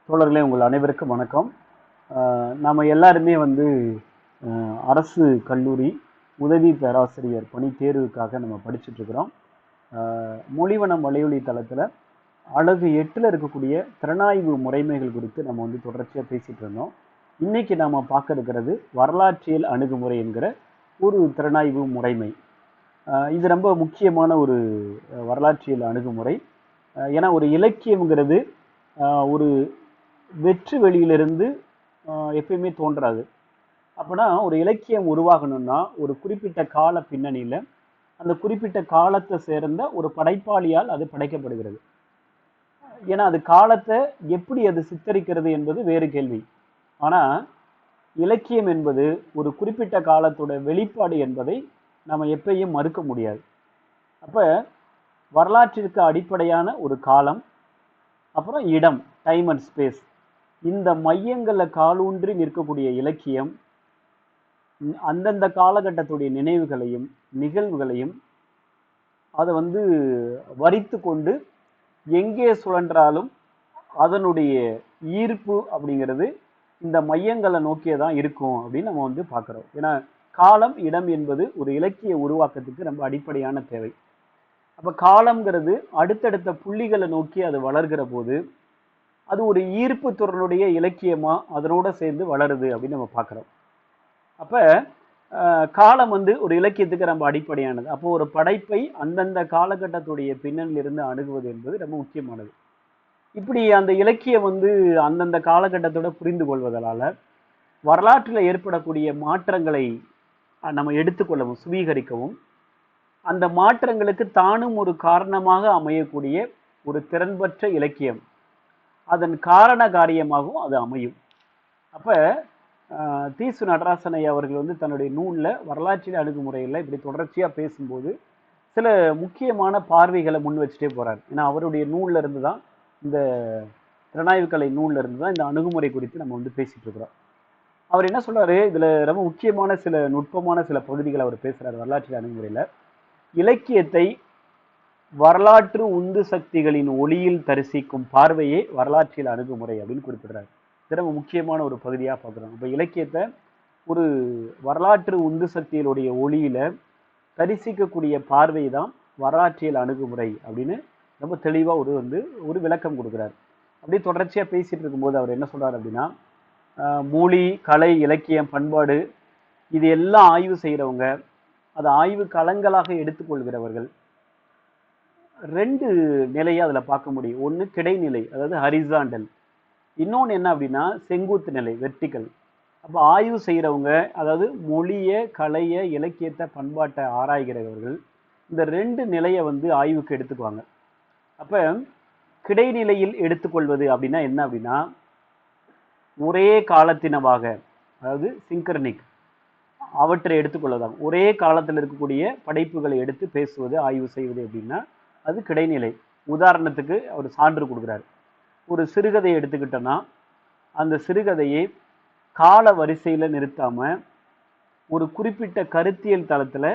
தோழர்களே, உங்கள் அனைவருக்கும் வணக்கம். நாம் எல்லாருமே அரசு கல்லூரி உதவி பேராசிரியர் பணி தேர்வுக்காக நம்ம படிச்சுட்ருக்குறோம். மொழிவனம் வலையொலி தளத்தில் அழகு 8ல் இருக்கக்கூடிய திறனாய்வு முறைமைகள் குறித்து நம்ம தொடர்ச்சியாக பேசிகிட்டு இருந்தோம். இன்றைக்கி நாம் பார்க்க இருக்கிறது வரலாற்றியல் அணுகுமுறை என்கிற ஒரு திறனாய்வு முறைமை. இது ரொம்ப முக்கியமான ஒரு வரலாற்றியல் அணுகுமுறை. ஏன்னா ஒரு இலக்கியம்ங்கிறது ஒரு வெற்று வெளியிலிருந்து எப்பயுமே தோன்றாது. அப்போனா ஒரு இலக்கியம் உருவாகணும்னா ஒரு குறிப்பிட்ட கால பின்னணியில் அந்த குறிப்பிட்ட காலத்தை சேர்ந்த ஒரு படைப்பாளியால் அது படைக்கப்படுகிறது. ஏன்னா அது காலத்தை எப்படி அது சித்தரிக்கிறது என்பது வேறு கேள்வி. ஆனால் இலக்கியம் என்பது ஒரு குறிப்பிட்ட காலத்தோட வெளிப்பாடு என்பதை நம்ம எப்பயும் மறுக்க முடியாது. அப்போ வரலாற்றிற்கு அடிப்படையான ஒரு காலம், அப்புறம் இடம், டைம் அண்ட் ஸ்பேஸ், இந்த மையங்களில் காலூன்றி நிற்கக்கூடிய இலக்கியம் அந்தந்த காலகட்டத்துடைய நினைவுகளையும் நிகழ்வுகளையும் அதை வரித்து கொண்டு எங்கே சுழன்றாலும் அதனுடைய ஈர்ப்பு அப்படிங்கிறது இந்த மையங்களை நோக்கியே தான் இருக்கும் அப்படின்னு நம்ம பார்க்குறோம். ஏன்னா காலம் இடம் என்பது ஒரு இலக்கிய உருவாக்கத்துக்கு ரொம்ப அடிப்படையான தேவை. அப்போ காலம்ங்கிறது அடுத்தடுத்த புள்ளிகளை நோக்கி அது வளர்கிற போது அது ஒரு ஈர்ப்பு துறனுடைய இலக்கியமா அதனோட சேர்ந்து வளருது அப்படின்னு நம்ம பார்க்குறோம். அப்போ காலம் ஒரு இலக்கியத்துக்கு ரொம்ப அடிப்படையானது. அப்போ ஒரு படைப்பை அந்தந்த காலகட்டத்துடைய பின்னணியிலிருந்து அணுகுவது என்பது ரொம்ப முக்கியமானது. இப்படி அந்த இலக்கியம் அந்தந்த காலகட்டத்தோட புரிந்து கொள்வதனால வரலாற்றில் ஏற்படக்கூடிய மாற்றங்களை நம்ம எடுத்துக்கொள்ளவும் சுவீகரிக்கவும் அந்த மாற்றங்களுக்கு தானும் ஒரு காரணமாக அமையக்கூடிய ஒரு திறன்பற்ற இலக்கியம் அதன் காரண காரியமாகவும் அது அமையும். அப்போ தீசு நடராசனை அவர்கள் தன்னுடைய நூலில் வரலாற்றியல் அணுகுமுறையில் இப்படி தொடர்ச்சியாக பேசும்போது சில முக்கியமான பார்வைகளை முன் வச்சுட்டே போகிறார். ஏன்னா அவருடைய நூலில் இருந்து தான் இந்த திறனாய்வு கலை நூலில் இருந்து தான் இந்த அணுகுமுறை குறித்து நம்ம பேசிகிட்டு இருக்கிறோம். அவர் என்ன சொல்கிறாரு, இதில் ரொம்ப முக்கியமான சில நுட்பமான சில பகுதிகளை அவர் பேசுகிறார். வரலாற்றியல் அணுகுமுறையில் இலக்கியத்தை வரலாற்று உந்து சக்திகளின் ஒளியில் தரிசிக்கும் பார்வையே வரலாற்றியல் அணுகுமுறை அப்படின்னு குறிப்பிடுறாரு. இது ரொம்ப முக்கியமான ஒரு பகுதியாக பார்க்குறோம். இப்போ இலக்கியத்தை ஒரு வரலாற்று உந்து சக்திகளுடைய ஒளியில் தரிசிக்கக்கூடிய பார்வை தான் வரலாற்றியல் அணுகுமுறை அப்படின்னு ரொம்ப தெளிவாக ஒரு விளக்கம் கொடுக்குறாரு. அப்படியே தொடர்ச்சியாக பேசிகிட்டு இருக்கும்போது அவர் என்ன சொல்கிறார் அப்படின்னா, மொழி, கலை, இலக்கியம், பண்பாடு இது எல்லாம் ஆய்வு செய்கிறவங்க, அதை ஆய்வு களங்களாக எடுத்துக்கொள்கிறவர்கள் 2 நிலையை அதில் பார்க்க முடியும். ஒன்று கிடைநிலை, அதாவது ஹரிசாண்டல். இன்னொன்று என்ன அப்படின்னா செங்குத்து நிலை, வெர்டிக்கல். அப்போ ஆய்வு செய்கிறவங்க, அதாவது மொழியை, கலையை, இலக்கியத்தை, பண்பாட்டை ஆராய்கிறவர்கள் இந்த 2 நிலையை ஆய்வுக்கு எடுத்துக்குவாங்க. அப்போ கிடைநிலையில் எடுத்துக்கொள்வது அப்படின்னா என்ன அப்படின்னா ஒரே காலத்தினவாக, அதாவது சிங்கர்னிக், அவற்றை எடுத்துக்கொள்ளலாம். ஒரே காலத்தில் இருக்கக்கூடிய படைப்புகளை எடுத்து பேசுவது, ஆய்வு செய்வது அப்படின்னா அது கிடைநிலை. உதாரணத்துக்கு அவர் சான்று கொடுக்குறாரு. ஒரு சிறுகதையை எடுத்துக்கிட்டோன்னா அந்த சிறுகதையை கால வரிசையில் நிறுத்தாமல் ஒரு குறிப்பிட்ட கருத்தியல் தளத்தில்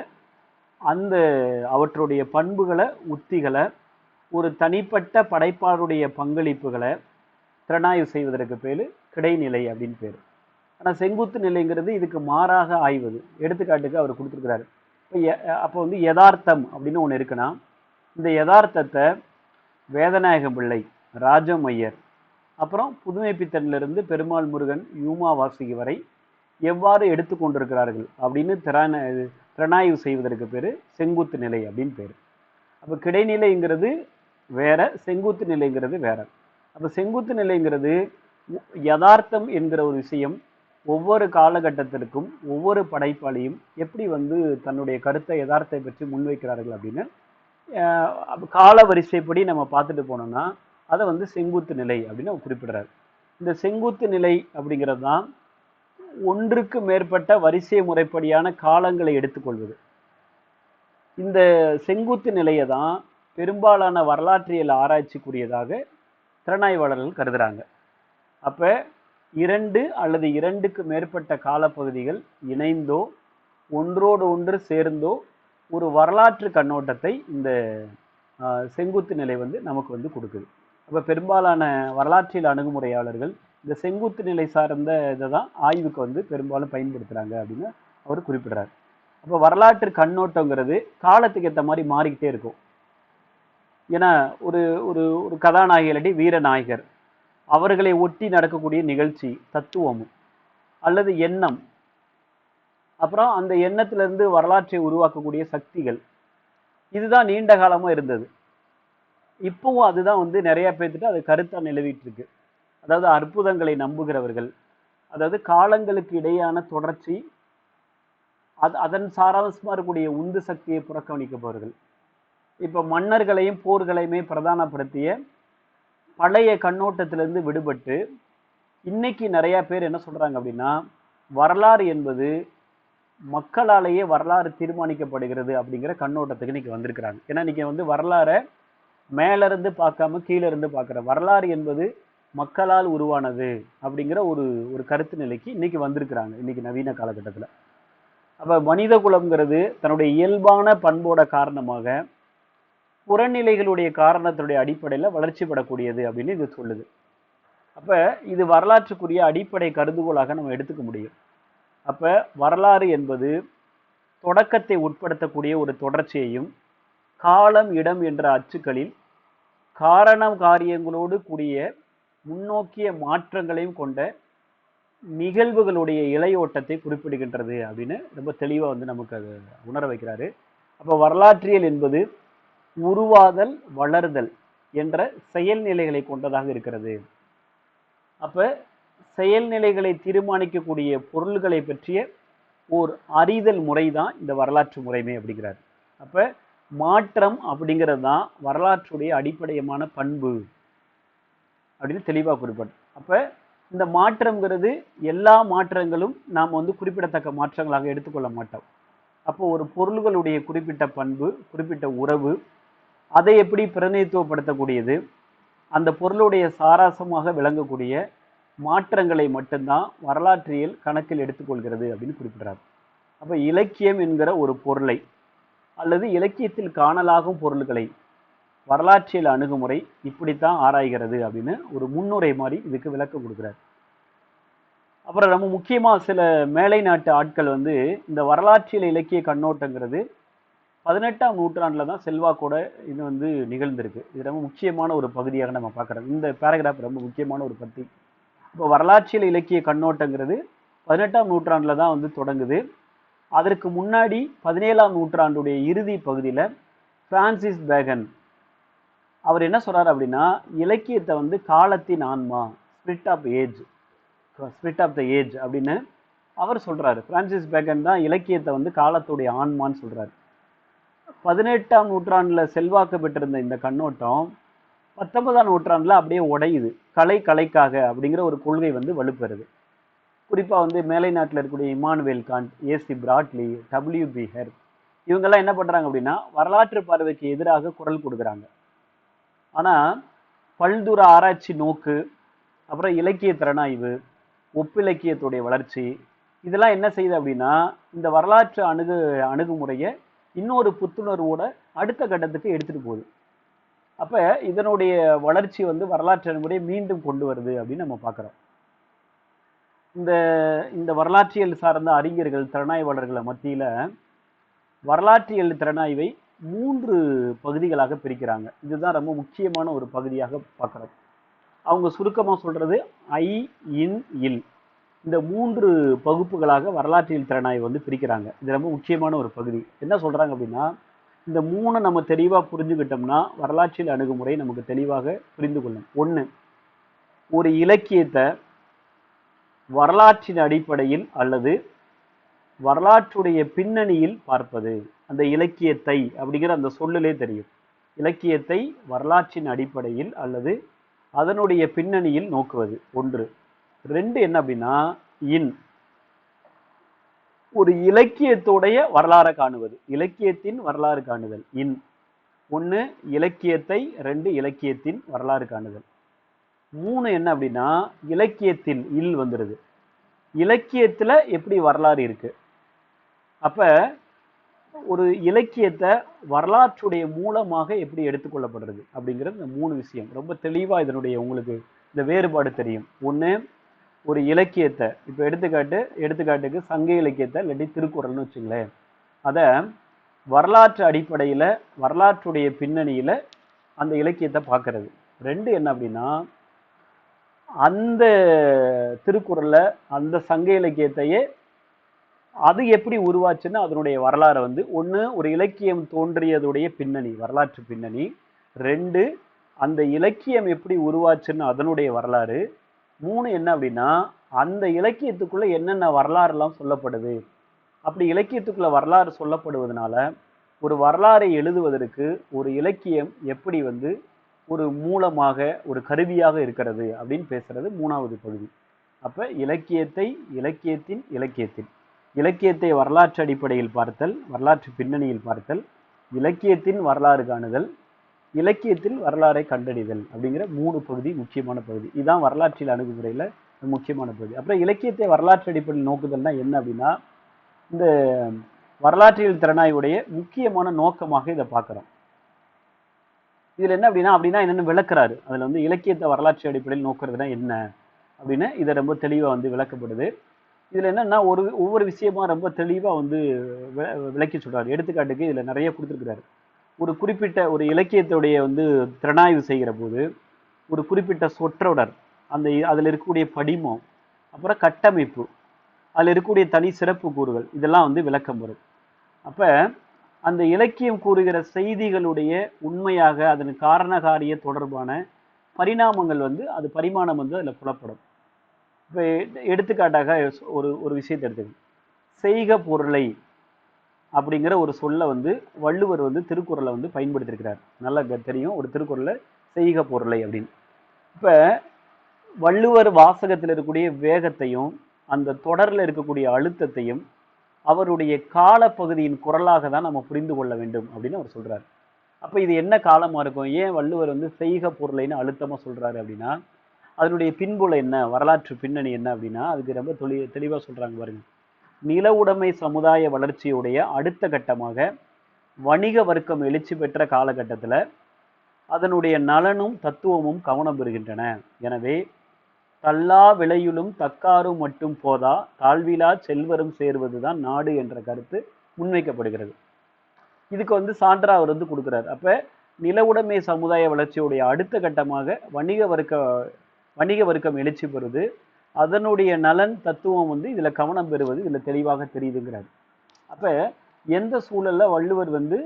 அந்த அவற்றுடைய பண்புகளை, உத்திகளை, ஒரு தனிப்பட்ட படைப்பாளருடைய பங்களிப்புகளை திறனாய்வு செய்வதற்கு பேர் கிடைநிலை அப்படின்னு பேர். ஆனால் செங்குத்து நிலைங்கிறது இதுக்கு மாறாக ஆய்வது. எடுத்துக்காட்டுக்கு அவர் கொடுத்துருக்கிறாரு. அப்போ யதார்த்தம் அப்படின்னு ஒன்று இருக்குன்னா இந்த யதார்த்தத்தை வேதநாயக பிள்ளை, ராஜமையர், அப்புறம் புதுமை பித்தனிலிருந்து பெருமாள் முருகன், யூமா வாசுகி வரை எவ்வாறு எடுத்துக்கொண்டிருக்கிறார்கள் அப்படின்னு திறனாய்வு செய்வதற்கு பேர் செங்குத்து நிலை அப்படின்னு பேர். அப்போ கிடைநிலைங்கிறது வேற, செங்குத்து நிலைங்கிறது வேற. அப்போ செங்குத்து நிலைங்கிறது யதார்த்தம் என்கிற ஒரு விஷயம் ஒவ்வொரு காலகட்டத்திற்கும் ஒவ்வொரு படைப்பாளியும் எப்படி தன்னுடைய கருத்தை, யதார்த்தத்தை பற்றி முன்வைக்கிறார்கள் அப்படின்னு கால வரிசைப்படி நம்ம பார்த்துட்டு போனோம்னா அதை செங்குத்து நிலை அப்படின்னு குறிப்பிடுறாரு. இந்த செங்குத்து நிலை அப்படிங்கிறது தான் ஒன்றுக்கு மேற்பட்ட வரிசை முறைப்படியான காலங்களை எடுத்துக்கொள்வது. இந்த செங்குத்து நிலையை தான் பெரும்பாலான வரலாற்றியல் ஆராய்ச்சிக்குரியதாக திறனாய்வாளர்கள் கருதுறாங்க. அப்போ 2 அல்லது 2க்கு மேற்பட்ட காலப்பகுதிகள் இணைந்தோ ஒன்றோடு ஒன்று சேர்ந்தோ ஒரு வரலாற்று கண்ணோட்டத்தை இந்த செங்குத்து நிலை நமக்கு கொடுக்குது. அப்போ பெரும்பாலான வரலாற்றியல் அணுகுமுறையாளர்கள் இந்த செங்குத்து நிலை சார்ந்த இதை தான் ஆய்வுக்கு வந்து பெரும்பாலும் பயன்படுத்துகிறாங்க அப்படின்னு அவர் குறிப்பிடுறார். அப்போ வரலாற்று கண்ணோட்டங்கிறது காலத்துக்கு ஏற்ற மாதிரி மாறிக்கிட்டே இருக்கும். ஏன்னா ஒரு ஒரு ஒரு கதாநாயகி இல்லாட்டி வீரநாயகர் அவர்களை ஒட்டி நடக்கக்கூடிய நிகழ்ச்சி, தத்துவம் அல்லது எண்ணம், அப்புறம் அந்த எண்ணத்திலிருந்து வரலாற்றை உருவாக்கக்கூடிய சக்திகள், இதுதான் நீண்ட காலமா இருந்தது. இப்பவும் அதுதான் வந்து நிறைய பேர்த்துட்டு அது கருத்தா நிலவிட்டு இருக்கு. அதாவது அற்புதங்களை நம்புகிறவர்கள், அதாவது காலங்களுக்கு இடையான தொடர்ச்சி, அதன் சாராம்சமா இருக்கக்கூடிய உந்து சக்தியை புறக்கணிக்கப்பவர்கள். இப்ப மன்னர்களையும் போர்களையுமே பிரதானப்படுத்திய பழைய கண்ணோட்டத்திலிருந்து விடுபட்டு இன்னைக்கு நிறைய பேர் என்ன சொல்றாங்க அப்படின்னா, வரலாறு என்பது மக்களாலேயே வரலாறு தீர்மானிக்கப்படுகிறது அப்படிங்கிற கண்ணோட்டத்துக்கு இன்னைக்கு வந்திருக்கிறாங்க. ஏன்னா இன்னைக்கு வந்து வரலாறை மேல இருந்து பார்க்காம கீழே இருந்து பார்க்குற, வரலாறு என்பது மக்களால் உருவானது அப்படிங்கிற ஒரு ஒரு கருத்து நிலைக்கு இன்னைக்கு வந்திருக்கிறாங்க இன்னைக்கு நவீன காலகட்டத்தில். அப்ப மனித குலம்ங்கிறது தன்னுடைய இயல்பான பண்போட காரணமாக புறநிலைகளுடைய காரணத்தினுடைய அடிப்படையில் வளர்ச்சி பெறக்கூடியது அப்படின்னு இது சொல்லுது. அப்ப இது வரலாற்றுக்குரிய அடிப்படை கருதுகோளாக நம்ம எடுத்துக்க முடியும். அப்ப வரலாறு என்பது தொடக்கத்தை உட்படுத்தக்கூடிய ஒரு தொடர்ச்சியையும் காலம் இடம் என்ற அச்சுக்களில் காரணம் காரியங்களோடு கூடிய முன்னோக்கிய மாற்றங்களையும் கொண்ட நிகழ்வுகளுடைய இலையோட்டத்தை குறிப்பிடுகின்றது அப்படின்னு ரொம்ப தெளிவா வந்து நமக்கு அது உணர வைக்கிறாரு. அப்ப வரலாற்றியல் என்பது உருவாதல் வளர்தல் என்ற செயல்நிலைகளை கொண்டதாக இருக்கிறது. அப்ப செயல்நிலைகளை தீர்மானிக்கக்கூடிய பொருள்களை பற்றிய ஓர் அறிதல் முறை தான் இந்த வரலாற்று முறைமை அப்படிங்கிறார். அப்ப மாற்றம் அப்படிங்கிறது தான் வரலாற்றுடைய அடிப்படையமான பண்பு அப்படின்னு தெளிவாக குறிப்பிடும். அப்ப இந்த மாற்றம்ங்கிறது எல்லா மாற்றங்களும் நாம் வந்து குறிப்பிடத்தக்க மாற்றங்களாக எடுத்துக்கொள்ள மாட்டோம். அப்போ ஒரு பொருள்களுடைய குறிப்பிட்ட பண்பு, குறிப்பிட்ட உறவு, அதை எப்படி பிரதிநிதித்துவப்படுத்தக்கூடியது, அந்த பொருளுடைய சாராசமாக விளங்கக்கூடிய மாற்றங்களை மட்டும்தான் வரலாற்றியல் கணக்கில் எடுத்துக்கொள்கிறது அப்படின்னு குறிப்பிடுறார். அப்ப இலக்கியம் என்கிற ஒரு பொருளை அல்லது இலக்கியத்தில் காணலாகும் பொருள்களை வரலாற்றியல் அணுகுமுறை இப்படித்தான் ஆராய்கிறது அப்படின்னு ஒரு முன்னுரை மாதிரி இதுக்கு விளக்கம் கொடுக்குறார். அப்புறம் நம்ம முக்கியமா சில மேலை நாட்டு ஆட்கள் வந்து இந்த வரலாற்றியல் இலக்கிய கண்ணோட்டங்கிறது 18ஆம் நூற்றாண்டுல தான் செல்வாக்கோட இது வந்து நிகழ்ந்திருக்கு. இது ரொம்ப முக்கியமான ஒரு பகுதியாக நம்ம பார்க்குறோம். இந்த பேராகிராஃப் ரொம்ப முக்கியமான ஒரு பத்தி. இப்போ வரலாற்றியல் இலக்கிய கண்ணோட்டங்கிறது 18ஆம் நூற்றாண்டுல தான் வந்து தொடங்குது. அதற்கு முன்னாடி 17ஆம் நூற்றாண்டுடைய இறுதி பகுதியில் பிரான்சிஸ் பேகன் அவர் என்ன சொல்றாரு அப்படின்னா, இலக்கியத்தை வந்து காலத்தின் ஆன்மா, ஸ்பிரிட் ஆஃப் த ஏஜ் அப்படின்னு அவர் சொல்றாரு. பிரான்சிஸ் பேகன் தான் இலக்கியத்தை வந்து காலத்துடைய ஆன்மான்னு சொல்றாரு. 18ஆம் நூற்றாண்டுல செல்வாக்கு பெற்றிருந்த இந்த கண்ணோட்டம் 19ஆம் நூற்றாண்டுல அப்படியே உடையுது. கலைக்காக அப்படிங்கிற ஒரு கொள்கை வந்து வலுப்பெறுது. குறிப்பா வந்து மேலை நாட்டில் இருக்கக்கூடிய Emmanuel Gantt, AC Bradley, WB herb இவங்கெல்லாம் என்ன பண்றாங்க அப்படின்னா வரலாற்று பார்வைக்கு எதிராக குரல் கொடுக்குறாங்க. ஆனா பல்துற ஆராய்ச்சி நோக்கு, அப்புறம் இலக்கிய திறனாய்வு, ஒப்பிலக்கியத்துடைய வளர்ச்சி, இதெல்லாம் என்ன செய்யுது அப்படின்னா இந்த வரலாற்று அணுகுமுறையை இன்னொரு புத்துணர்வோட அடுத்த கட்டத்துக்கு எடுத்துட்டு போகுது. அப்ப இதனுடைய வளர்ச்சி வந்து வரலாற்று அணுகுமுறையை மீண்டும் கொண்டு வருது அப்படின்னு நம்ம பார்க்குறோம். இந்த இந்த வரலாற்றியல் சார்ந்த அறிஞர்கள், திறனாய்வாளர்களை மத்தியில வரலாற்றியல் திறனாய்வை 3 பகுதிகளாக பிரிக்கிறாங்க. இதுதான் ரொம்ப முக்கியமான ஒரு பகுதியாக பார்க்குறோம். அவங்க சுருக்கமாக சொல்றது ஐ, இன், இல், இந்த 3 பகுப்புகளாக வரலாற்றியல் திறனாய்வு வந்து பிரிக்கிறாங்க. இது ரொம்ப முக்கியமான ஒரு பகுதி. என்ன சொல்றாங்க அப்படின்னா, இந்த 3 நம்ம தெளிவாக புரிஞ்சுக்கிட்டோம்னா வரலாற்றியல் அணுகுமுறை நமக்கு தெளிவாக புரிந்து கொள்ளும். 1, ஒரு இலக்கியத்தை வரலாற்றின் அடிப்படையில் அல்லது வரலாற்றுடைய பின்னணியில் பார்ப்பது. அந்த இலக்கியத்தை அப்படிங்கிற அந்த சொல்லிலே தெரியும். இலக்கியத்தை வரலாற்றின் அடிப்படையில் அல்லது அதனுடைய பின்னணியில் நோக்குவது 1. 2 என்ன அப்படின்னா, இன், ஒரு இலக்கியத்துடைய வரலாறு காணுவது, இலக்கியத்தின் வரலாறு காணுதல். இன் 1 இலக்கியத்தை, 2 இலக்கியத்தின் வரலாறு காணுதல். 3 என்ன அப்படின்னா இலக்கியத்தில், இல் வந்துருது, இலக்கியத்துல எப்படி வரலாறு இருக்கு. அப்ப ஒரு இலக்கியத்தை வரலாற்றுடைய மூலமாக எப்படி எடுத்துக்கொள்ளப்படுறது அப்படிங்கிறது இந்த 3 விஷயம் ரொம்ப தெளிவா இதனுடைய உங்களுக்கு இந்த வேறுபாடு தெரியும். ஒண்ணு, ஒரு இலக்கியத்தை இப்ப எடுத்துக்காட்டுக்கு சங்க இலக்கியத்தை இல்லாட்டி திருக்குறள்னு வச்சுங்களேன், அத வரலாற்று அடிப்படையில வரலாற்றுடைய பின்னணியில அந்த இலக்கியத்தை பார்க்கறது. 2 என்ன அப்படின்னா, அந்த திருக்குறள்ல அந்த சங்க இலக்கியத்தையே அது எப்படி உருவாச்சுன்னு அதனுடைய வரலாறை வந்து ஒன்று ஒரு இலக்கியம் தோன்றியதுடைய பின்னணி வரலாற்று பின்னணி, 2 அந்த இலக்கியம் எப்படி உருவாச்சுன்னு அதனுடைய வரலாறு, 3 என்ன அப்படின்னா அந்த இலக்கியத்துக்குள்ள என்னென்ன வரலாறுலாம் சொல்லப்படுது. அப்படி இலக்கியத்துக்குள்ள வரலாறு சொல்லப்படுவதனால ஒரு வரலாறை எழுதுவதற்கு ஒரு இலக்கியம் எப்படி வந்து ஒரு மூலமாக ஒரு கருவியாக இருக்கிறது அப்படின்னு பேசுறது 3வது பகுதி. அப்ப இலக்கியத்தை வரலாற்று அடிப்படையில் பார்த்தல், வரலாற்று பின்னணியில் பார்த்தல், இலக்கியத்தின் வரலாறு காணுதல், இலக்கியத்தில் வரலாறை கண்டறிதல் அப்படிங்கிற 3 பகுதி முக்கியமான பகுதி. இதுதான் வரலாற்றியல் அணுகுமுறையில முக்கியமான பகுதி. அப்புறம் இலக்கியத்தை வரலாற்று அடிப்படையில் நோக்குதல்னா என்ன அப்படின்னா, இந்த வரலாற்றியல் திறனாய்வுடைய முக்கியமான நோக்கமாக இதை பார்க்கிறோம். இதுல என்ன அப்படின்னா என்னன்னு விளக்குறாரு. அதுல வந்து இலக்கியத்தை வரலாற்று அடிப்படையில் நோக்குறதுனா என்ன அப்படின்னு இதை ரொம்ப தெளிவா வந்து விளக்கப்படுது. இதுல என்னன்னா ஒவ்வொரு விஷயமா ரொம்ப தெளிவா வந்து விளக்கி சொல்றாரு. எடுத்துக்காட்டுக்கு இதுல நிறைய கொடுத்துருக்கிறாரு. ஒரு குறிப்பிட்ட ஒரு இலக்கியத்துடைய வந்து திறனாய்வு செய்கிற போது ஒரு குறிப்பிட்ட சொற்றொடர், அதுல இருக்கக்கூடிய படிமம், அப்புறம் கட்டமைப்பு, அதுல இருக்கக்கூடிய தனி சிறப்பு கூறுகள், இதெல்லாம் வந்து விளக்கம் வரும். அப்ப அந்த இலக்கியம் கூறுகிற செய்திகளுடைய உண்மையாக அதன் காரணகாரிய தொடர்பான பரிணாமங்கள் வந்து அது பரிமாணம் வந்து அதுல புலப்படும். இப்ப எடுத்துக்காட்டாக ஒரு விஷயத்தை எடுத்துக்கணும். செய்க பொருளை அப்படிங்கிற ஒரு சொல்ல வந்து வள்ளுவர் வந்து திருக்குறளை வந்து பயன்படுத்தியிருக்கிறார். நல்லா தெரியும், ஒரு திருக்குறளை செய்க பொருளை அப்படின்னு. இப்ப வள்ளுவர் வாசகத்தில் இருக்கக்கூடிய வேகத்தையும் அந்த தொடர்ல இருக்கக்கூடிய அழுத்தத்தையும் அவருடைய காலப்பகுதியின் குரலாக தான் நம்ம புரிந்து கொள்ள வேண்டும் அப்படின்னு அவர் சொல்றாரு. அப்ப இது என்ன காலமா இருக்கும்? ஏன் வள்ளுவர் வந்து செய்க பொருளைன்னு அழுத்தமா சொல்றாரு அப்படின்னா, அதனுடைய பின்புல என்ன, வரலாற்று பின்னணி என்ன அப்படின்னா அதுக்கு ரொம்ப தெளிவா சொல்றாங்க பாருங்க. நில உடைமை சமுதாய வளர்ச்சியுடைய அடுத்த கட்டமாக வணிக வர்க்கம் எழுச்சி பெற்ற காலகட்டத்தில் அதனுடைய நலனும் தத்துவமும் கவனம் பெறுகின்றன. எனவே தல்லா விளையுளும் தக்காரும் மட்டும் போதா தாழ்விலா செல்வரும் சேர்வதுதான் நாடு என்ற கருத்து முன்வைக்கப்படுகிறது. இதுக்கு வந்து சான்றா அவர் வந்து கொடுக்கிறார். அப்ப நில உடைமை சமுதாய வளர்ச்சியுடைய அடுத்த கட்டமாக வணிக வர்க்கம் எழுச்சி பெறுது, அதனுடைய நலன் தத்துவம் வந்து இதுல கவனம் பெறுவது இதுல தெளிவாக தெரியுதுங்கிறார். அப்ப எந்த சூழல்ல வள்ளுவர் வந்து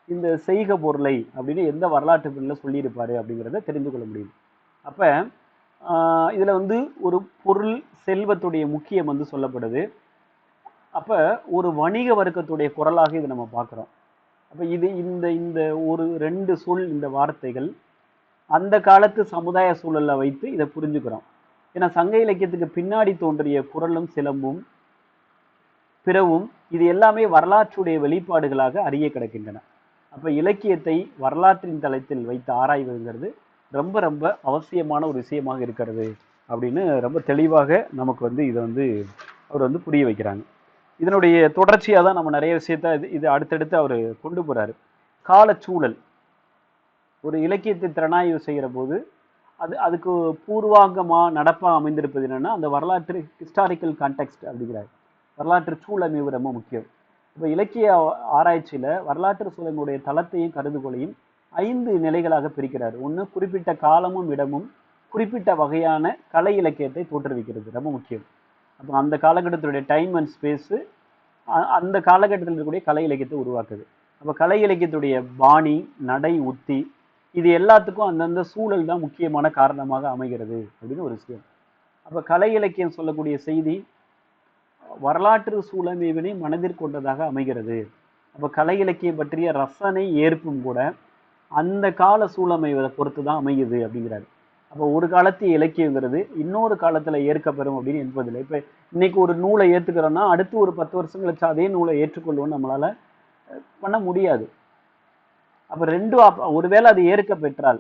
இந்த செய்க பொருளை அப்படின்னு எந்த வரலாற்று பின்னில் சொல்லியிருப்பாரு அப்படிங்கிறத தெரிந்து கொள்ள முடியும். அப்ப இதுல வந்து ஒரு பொருள் செல்வத்துடைய முக்கியம் வந்து சொல்லப்படுது. அப்ப ஒரு வணிக வர்க்கத்துடைய குரலாக இதை நம்ம பார்க்கிறோம். அப்ப இது இந்த ஒரு 2 சொல், இந்த வார்த்தைகள் அந்த காலத்து சமுதாய சூழல்ல வைத்து இதை புரிஞ்சுக்கிறோம். ஏன்னா சங்க இலக்கியத்துக்கு பின்னாடி தோன்றிய குறளும் சிலம்பும் பிறவும் இது எல்லாமே வரலாற்றுடைய வெளிப்பாடுகளாக அறிய கிடக்கின்றன. அப்ப இலக்கியத்தை வரலாற்றின் தளத்தில் வைத்து ஆராய்வதுங்கிறது ரொம்ப ரொம்ப அவசியமான ஒரு விஷயமாக இருக்கிறது அப்படின்னு ரொம்ப தெளிவாக நமக்கு வந்து இதை வந்து அவர் வந்து புரிய வைக்கிறாங்க. இதனுடைய தொடர்ச்சியாக தான் நம்ம நிறைய விஷயத்த இது அடுத்தடுத்து அவர் கொண்டு போறாரு. காலச்சூழல் ஒரு இலக்கியத்தை திறனாய்வு செய்கிற போது அதுக்கு பூர்வாங்கமா நடப்பா அமைந்திருப்பது என்னன்னா அந்த வரலாற்று ஹிஸ்டாரிக்கல் கான்டெக்ஸ்ட் அப்படிங்கிறார். வரலாற்று சூழமைவு ரொம்ப முக்கியம். இப்போ இலக்கிய ஆராய்ச்சியில வரலாற்று சூழலுடைய தளத்தையும் கருதுகோளையும் 5 நிலைகளாக பிரிக்கிறார். ஒன்று, குறிப்பிட்ட காலமும் இடமும் குறிப்பிட்ட வகையான கலை இலக்கியத்தை தோற்றுவிக்கிறது, ரொம்ப முக்கியம். அப்போ அந்த காலகட்டத்தினுடைய டைம் அண்ட் ஸ்பேஸு அந்த காலகட்டத்தில் இருக்கக்கூடிய கலை இலக்கியத்தை உருவாக்குது. அப்போ கலை இலக்கியத்துடைய பாணி, நடை, உத்தி, இது எல்லாத்துக்கும் அந்தந்த சூழல் தான் முக்கியமான காரணமாக அமைகிறது அப்படின்னு ஒரு விஷயம். அப்போ கலை இலக்கியம் சொல்லக்கூடிய செய்தி வரலாற்று சூழமைவினை மனதிற்கொண்டதாக அமைகிறது. அப்போ கலை இலக்கியம் பற்றிய ரசனை ஏற்பும் கூட அந்த கால சூழமைவை பொறுத்து தான் அமையுது அப்படிங்கிறாரு. அப்போ ஒரு காலத்து இலக்கியங்கிறது இன்னொரு காலத்துல ஏற்கப்பெறும் அப்படின்னு என்பதில்லை. இப்ப இன்னைக்கு ஒரு நூலை ஏற்றுக்கிறோம்னா அடுத்து ஒரு 10 வருஷம் கழிச்சு அதே நூலை ஏற்றுக்கொள்வோம்னு நம்மளால பண்ண முடியாது. அப்ப ஒருவேளை அது ஏற்க பெற்றால்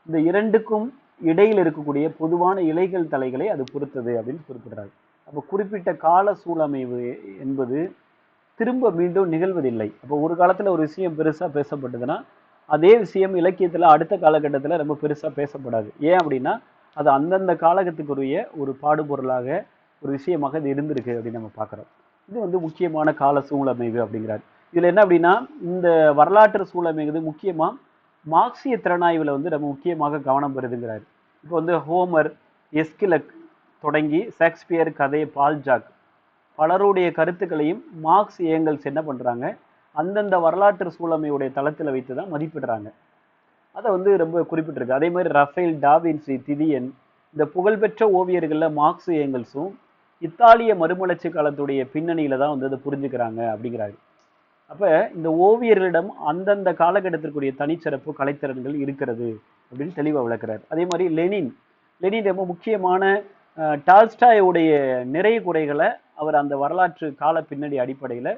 இந்த 2க்கும் இடையில் இருக்கக்கூடிய பொதுவான இலைகள் தலைகளை அது பொறுத்தது அப்படின்னு குறிப்பிடுறாரு. அப்போ குறிப்பிட்ட கால சூழமைவு என்பது திரும்ப மீண்டும் நிகழ்வதில்லை. அப்போ ஒரு காலத்துல ஒரு விஷயம் பெருசா பேசப்பட்டதுன்னா அதே விஷயம் இலக்கியத்துல அடுத்த காலகட்டத்துல ரொம்ப பெருசா பேசப்படாது. ஏன் அப்படின்னா அது அந்தந்த காலகட்டத்துக்குரிய ஒரு பாடுபொருளாக ஒரு விஷயமாக இது இருந்திருக்கு அப்படின்னு நம்ம பார்க்குறோம். இது வந்து முக்கியமான கால சூழமைவு அப்படிங்கிறார். இதுல என்ன அப்படின்னா இந்த வரலாற்று சூழமைவது முக்கியமா மார்க்சிய திறனாய்வுல வந்து நம்ம முக்கியமாக கவனம் பெறுதுங்கிறார். இப்போ வந்து ஹோமர், எஸ்கிலக் தொடங்கி ஷேக்ஸ்பியர், கதை, பால்ஜாக் பலருடைய கருத்துக்களையும் மார்க்ஸ், ஏங்கல்ஸ் என்ன பண்றாங்க அந்தந்த வரலாற்று சூழமையுடைய தளத்தில் வைத்து தான் மதிப்பிடுறாங்க. அதை வந்து ரொம்ப குறிப்பிட்டிருக்கு. அதே மாதிரி ரஃபேல், டாவின்சி, திதியன் இந்த புகழ்பெற்ற ஓவியர்கள்ல மார்க்ஸ், ஏங்கல்ஸும் இத்தாலிய மறுமலர்ச்சி காலத்துடைய பின்னணியில தான் வந்து அதை புரிஞ்சுக்கிறாங்க அப்படிங்கிறாரு. அப்ப இந்த ஓவியர்களிடம் அந்தந்த காலகட்டத்திற்குரிய தனிச்சிறப்பு கலைத்திறன்கள் இருக்கிறது அப்படின்னு தெளிவா விளக்குறாரு. அதே மாதிரி லெனின் லெனின் ரொம்ப முக்கியமான டால்ஸ்டாயோடைய நிறை குறைகளை அவர் அந்த வரலாற்று கால பின்னணி அடிப்படையில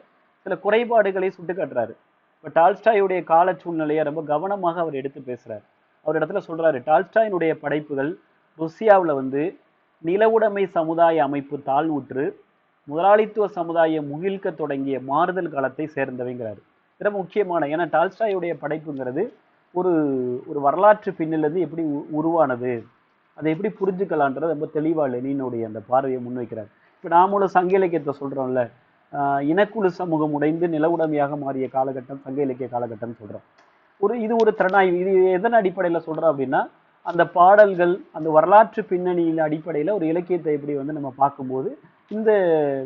சில குறைபாடுகளை சுட்டுக்காட்டுறாரு. இப்போ டால்ஸ்டாயுடைய கால சூழ்நிலையை ரொம்ப கவனமாக அவர் எடுத்து பேசுறாரு. அவர் இடத்துல சொல்றாரு டால்ஸ்டாயினுடைய படைப்புகள் ருசியாவில் வந்து நிலவுடைமை சமுதாய அமைப்பு தாழ்வுற்று முதலாளித்துவ சமுதாயம் முகிழ்க்க தொடங்கிய மாறுதல் காலத்தை சேர்ந்தவைங்கிறாரு. ரொம்ப முக்கியமான, ஏன்னா டால்ஸ்டாயுடைய படைப்புங்கிறது ஒரு ஒரு வரலாற்று பின்னிலிருந்து எப்படி உருவானது, அதை எப்படி புரிஞ்சுக்கலான்றது ரொம்ப தெளிவா லெனினுடைய அந்த பார்வையை முன்வைக்கிறார். இப்போ நாமளும் சங்க இலக்கியத்தை சொல்றோம்ல, இனக்குழு சமூகம் உடைந்து நிலவுடைமையாக மாறிய காலகட்டம் சங்க இலக்கிய காலகட்டம்னு சொல்றோம். இது ஒரு திறனாய்வு. இது எதன் அடிப்படையில சொல்றோம் அப்படின்னா அந்த பாடல்கள் அந்த வரலாற்று பின்னணியின் அடிப்படையில ஒரு இலக்கியத்தை எப்படி வந்து நம்ம பார்க்கும்போது இந்த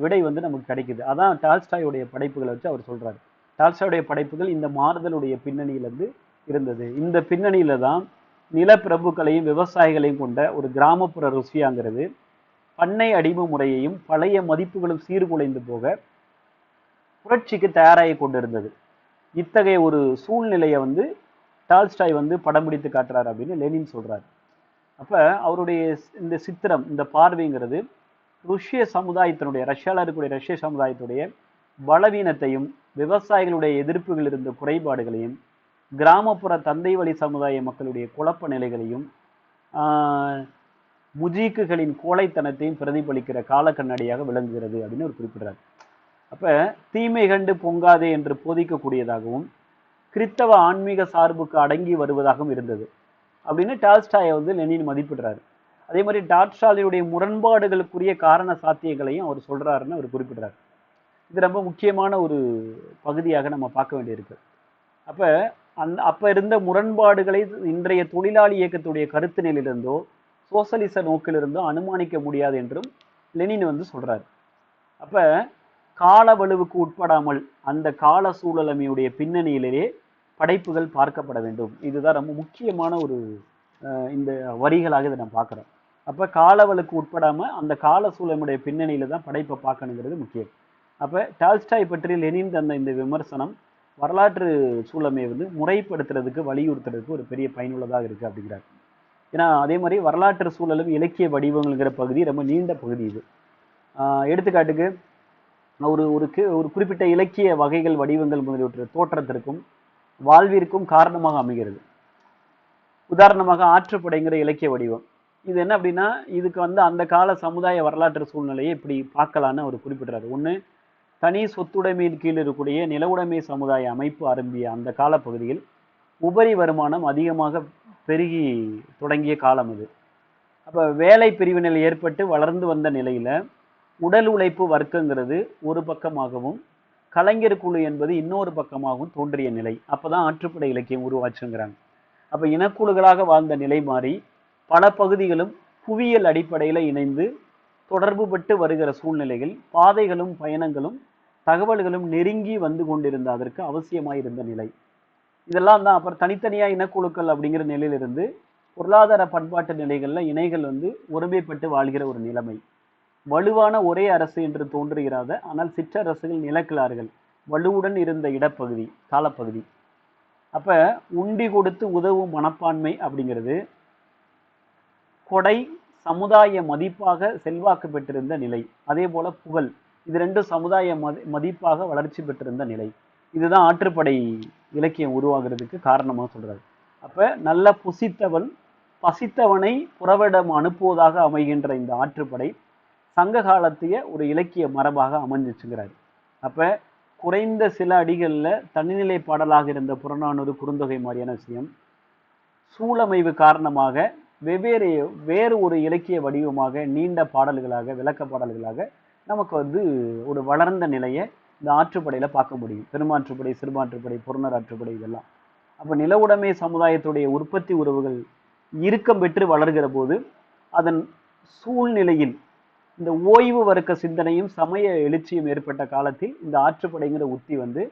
விடை வந்து நமக்கு கிடைக்குது. அதான் டால்ஸ்டாயுடைய படைப்புகளை வச்சு அவர் சொல்றாரு. டால்ஸ்டாயுடைய படைப்புகள் இந்த மாறுதலுடைய பின்னணியிலிருந்து இருந்தது. இந்த பின்னணியில தான் நிலப்பிரபுக்களையும் விவசாயிகளையும் கொண்ட ஒரு கிராமப்புற ருசியாங்கிறது பண்ணை அடிமை முறையையும் பழைய மதிப்புகளும் சீர்குலைந்து போக புரட்சிக்கு தயாராகி கொண்டிருந்தது. இத்தகைய ஒரு சூழ்நிலையை வந்து டால்ஸ்டாய் வந்து படம் பிடித்து காட்டுறாரு அப்படின்னு லெனின் சொல்றாரு. அப்ப அவருடைய இந்த சித்திரம், இந்த பார்வைங்கிறது ருஷ்ய சமுதாயத்தினுடைய, ரஷ்யாவில் இருக்கக்கூடிய ரஷ்ய சமுதாயத்துடைய பலவீனத்தையும் விவசாயிகளுடைய எதிர்ப்புகள் இருந்த குறைபாடுகளையும் கிராமப்புற தந்தை வழி சமுதாய மக்களுடைய குழப்ப நிலைகளையும் முஜீக்குகளின் கோழைத்தனத்தையும் பிரதிபலிக்கிற கால கண்ணாடியாக விளங்குகிறது அப்படின்னு ஒரு குறிப்பிடுறாரு. அப்ப தீமை கண்டு பொங்காதே என்று போதிக்கக்கூடியதாகவும் கிறித்தவ ஆன்மீக சார்புக்கு அடங்கி வருவதாகவும் இருந்தது அப்படின்னு டால்ஸ்டாயை வந்து லெனின் மதிப்பிடுறாரு. அதே மாதிரி டால்ஸ்டாயுடைய முரண்பாடுகளுக்குரிய காரண சாத்தியங்களையும் அவர் சொல்றாருன்னு அவர் குறிப்பிடுறாரு. இது ரொம்ப முக்கியமான ஒரு பகுதியாக நம்ம பார்க்க வேண்டியிருக்கு. அப்ப இருந்த முரண்பாடுகளை இன்றைய தொழிலாளி இயக்கத்துடைய கருத்து நிலையிலிருந்தோ சோசலிச நோக்கிலிருந்தோ அனுமானிக்க முடியாது என்றும் லெனின் வந்து சொல்றாரு. அப்ப கால வலுவுக்கு உட்படாமல் அந்த கால சூழலமையுடைய பின்னணியிலேயே படைப்புகள் பார்க்கப்பட வேண்டும். இதுதான் ரொம்ப முக்கியமான ஒரு இந்த வரிகளாக இதை நம்ம பார்க்குறோம். அப்போ காலவலுக்கு உட்படாம அந்த கால சூழலுடைய பின்னணியில தான் படைப்பை பார்க்கணுங்கிறது முக்கியம். அப்போ டால்ஸ்டாய் பற்றி லெனின் தந்த இந்த விமர்சனம் வரலாற்று சூழமை வந்து முறைப்படுத்துறதுக்கு வலியுறுத்துறதுக்கு ஒரு பெரிய பயனுள்ளதாக இருக்கு அப்படிங்கிறார். ஏன்னா அதே மாதிரி வரலாற்று சூழலும் இலக்கிய வடிவங்கள்ங்கிற பகுதி ரொம்ப நீண்ட பகுதி. இது எடுத்துக்காட்டுக்கு ஒரு ஒரு குறிப்பிட்ட இலக்கிய வகைகள் வடிவங்கள் முதலியவற்றை தோற்றத்திற்கும் வாழ்விற்கும் காரணமாக அமைகிறது. உதாரணமாக ஆற்றுப்படைங்கிற இலக்கிய வடிவம், இது என்ன அப்படின்னா இதுக்கு வந்து அந்த கால சமுதாய வரலாற்று சூழ்நிலையை இப்படி பார்க்கலான்னு அவர் குறிப்பிடுறாரு. ஒன்று, தனி சொத்துடைமையின் கீழ் இருக்கக்கூடிய நிலவுடைமை சமுதாய அமைப்பு ஆரம்பிய அந்த காலப்பகுதியில் உபரி வருமானம் அதிகமாக பெருகி தொடங்கிய காலம் அது. அப்போ வேலை பிரிவினையில் ஏற்பட்டு வளர்ந்து வந்த நிலையில உடல் உழைப்பு வர்க்கங்கிறது ஒரு பக்கமாகவும் கலைஞர் குழு என்பது இன்னொரு பக்கமாகவும் தோன்றிய நிலை. அப்பதான் ஆற்றுப்படை இலக்கியம் உருவாச்சுங்கிறாங்க. அப்ப இனக்குழுக்களாக வாழ்ந்த நிலை மாறி பல பகுதிகளும் புவியியல் அடிப்படையில் இணைந்து தொடர்பு பட்டு வருகிற சூழ்நிலையில் பாதைகளும் பயணங்களும் தகவல்களும் நெருங்கி வந்து கொண்டிருந்த அதற்கு அவசியமாயிருந்த நிலை. இதெல்லாம் தான் அப்புறம் தனித்தனியா இனக்குழுக்கள் அப்படிங்கிற நிலையிலிருந்து பொருளாதார பண்பாட்டு நிலைகள்ல இணைகள் வந்து ஒருமைப்பட்டு வாழ்கிற ஒரு நிலைமை. வலுவான ஒரே அரசு என்று தோன்றுகிறாத ஆனால் சிற்றரசுகள் நிலக்கிழார்கள் வலுவுடன் இருந்த இடப்பகுதி காலப்பகுதி. அப்ப உண்டி கொடுத்து உதவும் மனப்பான்மை அப்படிங்கிறது கொடை சமுதாய மதிப்பாக செல்வாக்கு பெற்றிருந்த நிலை. அதே போல புகழ், இது ரெண்டும் சமுதாய மதிப்பாக வளர்ச்சி பெற்றிருந்த நிலை. இதுதான் ஆற்றுப்படை இலக்கியம் உருவாகிறதுக்கு காரணமாக சொல்றாரு. அப்ப நல்ல புசித்தவன் பசித்தவனை புறவிடம் அனுப்புவதாக அமைகின்ற இந்த ஆற்றுப்படை சங்க காலத்திய ஒரு இலக்கிய மரபாக அமைஞ்சிச்சுங்கிறாரு. அப்ப குறைந்த சில அடிகளில் தனிநிலை பாடலாக இருந்த புறநானூறு, குறுந்தொகை மாதிரியான விஷயம் சூழமைவு காரணமாக வேறு ஒரு இலக்கிய வடிவமாக நீண்ட பாடல்களாக, விளக்க பாடல்களாக நமக்கு வந்து ஒரு வளர்ந்த நிலையை இந்த ஆற்றுப்படையில் பார்க்க முடியும். பெருமாற்றுப்படை, சிறுமாற்றுப்படை, புறநர் ஆற்றுப்படை இதெல்லாம். அப்போ நில உடைமை சமுதாயத்துடைய உற்பத்தி உறவுகள் இறுக்கம் பெற்று வளர்கிற போது அதன் சூழ்நிலையில் இந்த ஓய்வு வர்க்க சிந்தனையும் சமய எழுச்சியும் ஏற்பட்ட காலத்தில் இந்த ஆற்றுப்படைங்கிற உத்தி வந்து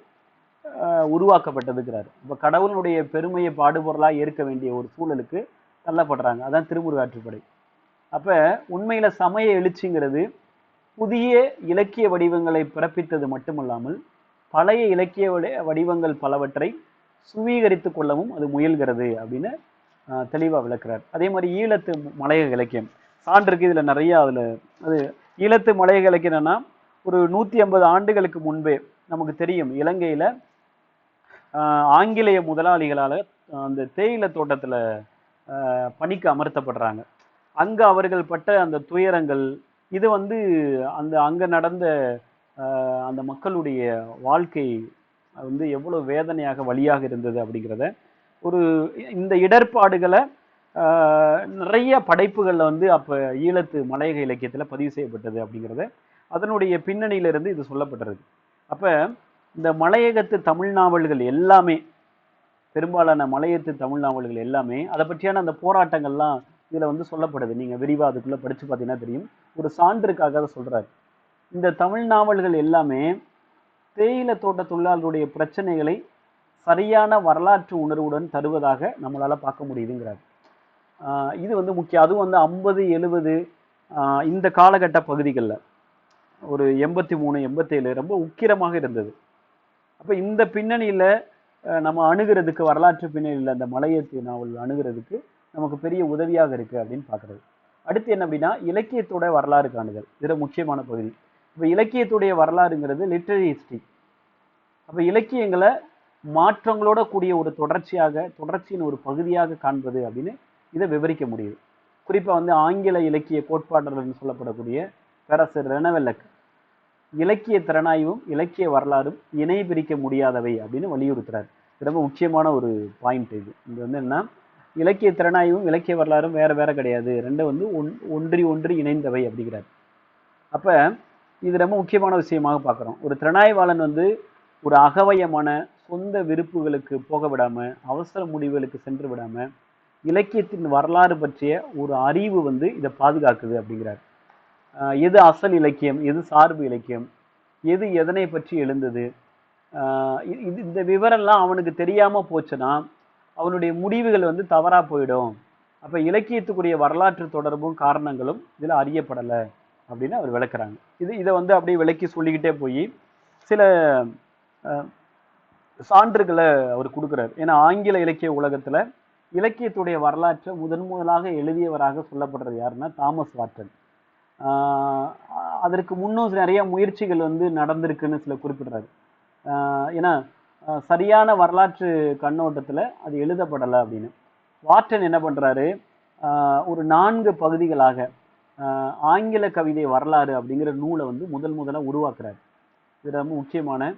உருவாக்கப்பட்டதுங்கிறாரு. இப்போ கடவுளுடைய பெருமையை பாடுபொருளாக ஏற்க வேண்டிய ஒரு சூழலுக்கு தள்ளப்படுறாங்க. அதான் திருமுருக ஆற்றுப்படை. அப்போ உண்மையில் சமய எழுச்சிங்கிறது புதிய இலக்கிய வடிவங்களை பிறப்பித்தது மட்டுமல்லாமல் பழைய இலக்கிய வடிவங்கள் பலவற்றை சுவீகரித்து கொள்ளவும் அது முயல்கிறது அப்படின்னு தெளிவாக விளக்குறார். அதே மாதிரி ஈழத்து மலையக இலக்கியம் சான்றுக்கு இதில் நிறைய அதில் அது ஈழத்து மலையக இலக்கியம்னா ஒரு 150 ஆண்டுகளுக்கு முன்பே நமக்கு தெரியும் இலங்கையில் ஆங்கிலேய முதலாளிகளால் அந்த தேயிலை தோட்டத்தில் பணிக்கு அமர்த்தப்படுறாங்க. அங்கே அவர்கள் பட்ட அந்த துயரங்கள் இது வந்து அங்கே நடந்த அந்த மக்களுடைய வாழ்க்கை வந்து எவ்வளோ வேதனையாக வழியாக இருந்தது அப்படிங்கிறத ஒரு இந்த இடர்பாடுகளை நிறைய படைப்புகளில் வந்து அப்போ ஈழத்து மலையக இலக்கியத்தில் பதிவு செய்யப்பட்டது அப்படிங்கிறத அதனுடைய பின்னணியிலிருந்து இது சொல்லப்பட்டிருக்கு. அப்போ இந்த மலையகத்து தமிழ் நாவல்கள் எல்லாமே, பெரும்பாலான மலையத்து தமிழ் நாவல்கள் எல்லாமே அதை பற்றியான அந்த போராட்டங்கள்லாம் இதில் வந்து சொல்லப்படுது. நீங்கள் விரிவாக அதுக்குள்ளே படித்து பார்த்தீங்கன்னா தெரியும். ஒரு சான்றுக்காக அதை சொல்கிறார். இந்த தமிழ் நாவல்கள் எல்லாமே தேயிலை தோட்ட தொழிலாளர்களுடைய பிரச்சனைகளை சரியான வரலாற்று உணர்வுடன் தருவதாக நம்மளால் பார்க்க முடியுதுங்கிறார். இது வந்து முக்கியம். அதுவும் வந்து 50, 70 இந்த காலகட்ட பகுதிகளில் ஒரு 83, 87 ரொம்ப உக்கிரமாக இருந்தது. அப்போ இந்த பின்னணியில் நம்ம அணுகிறதுக்கு, வரலாற்று பின்னணியில் அந்த மலையத்து நாவல் அணுகிறதுக்கு நமக்கு பெரிய உதவியாக இருக்குது அப்படின்னு பார்க்குறது. அடுத்து என்ன அப்படின்னா இலக்கியத்தோட வரலாறு காணுதல். இதில் முக்கியமான பகுதி. இப்போ இலக்கியத்துடைய வரலாறுங்கிறது லிட்ரரி ஹிஸ்ட்ரி. அப்போ இலக்கியங்களை மாற்றங்களோட கூடிய ஒரு தொடர்ச்சியின் ஒரு பகுதியாக காண்பது அப்படின்னு இதை விவரிக்க முடியுது. குறிப்பாக வந்து ஆங்கில இலக்கிய கோட்பாட்டாளர்னு சொல்லப்படக்கூடிய பேராசிரியர் ரெனவெல்லக் இலக்கிய திறனாய்வும் இலக்கிய வரலாறும் இணை பிரிக்க முடியாதவை அப்படின்னு வலியுறுத்துறாரு. இது ரொம்ப முக்கியமான ஒரு பாயிண்ட். இது வந்து என்ன, இலக்கிய திறனாய்வும் இலக்கிய வரலாறும் வேற வேற கிடையாது, ரெண்டும் வந்து ஒன்றி இணைந்தவை அப்படிங்கிறார். அப்போ இது ரொம்ப முக்கியமான விஷயமாக பார்க்குறோம். ஒரு திறனாய்வாளன் வந்து ஒரு அகவயமான சொந்த விருப்புகளுக்கு போக விடாமல், அவசர முடிவுகளுக்கு சென்று விடாமல் இலக்கியத்தின் வரலாறு பற்றிய ஒரு அறிவு வந்து இதை பாதுகாக்குது அப்படிங்கிறார். எது அசல் இலக்கியம், எது சார்பு இலக்கியம், எது எதனை பற்றி எழுந்தது, இந்த விவரம்லாம் அவனுக்கு தெரியாமல் போச்சுன்னா அவனுடைய முடிவுகள் வந்து தவறாக போயிடும். அப்போ இலக்கியத்துக்குரிய வரலாற்று தொடர்பும் காரணங்களும் இதில் அறியப்படலை அப்படின்னு அவர் விளக்குறாங்க. இதை வந்து அப்படியே விளக்கி சொல்லிக்கிட்டே போய் சில சான்றுகளை அவர் கொடுக்குறாரு. ஏன்னா ஆங்கில இலக்கிய உலகத்தில் இலக்கியத்துடைய வரலாற்றை முதலாக எழுதியவராக சொல்லப்படுறது யாருன்னா தாமஸ் வாட்டன். அதற்கு முன்னும் நிறைய முயற்சிகள் வந்து நடந்திருக்குன்னு சில குறிப்பிடுறாரு. ஏன்னா சரியான வரலாற்று கண்ணோட்டத்தில் அது எழுதப்படலை அப்படின்னு. வாட்டன் என்ன பண்ணுறாரு, ஒரு 4 பகுதிகளாக ஆங்கில கவிதை வரலாறு அப்படிங்கிற நூலை வந்து முதலாக உருவாக்குறாரு. இது ரொம்ப முக்கியமான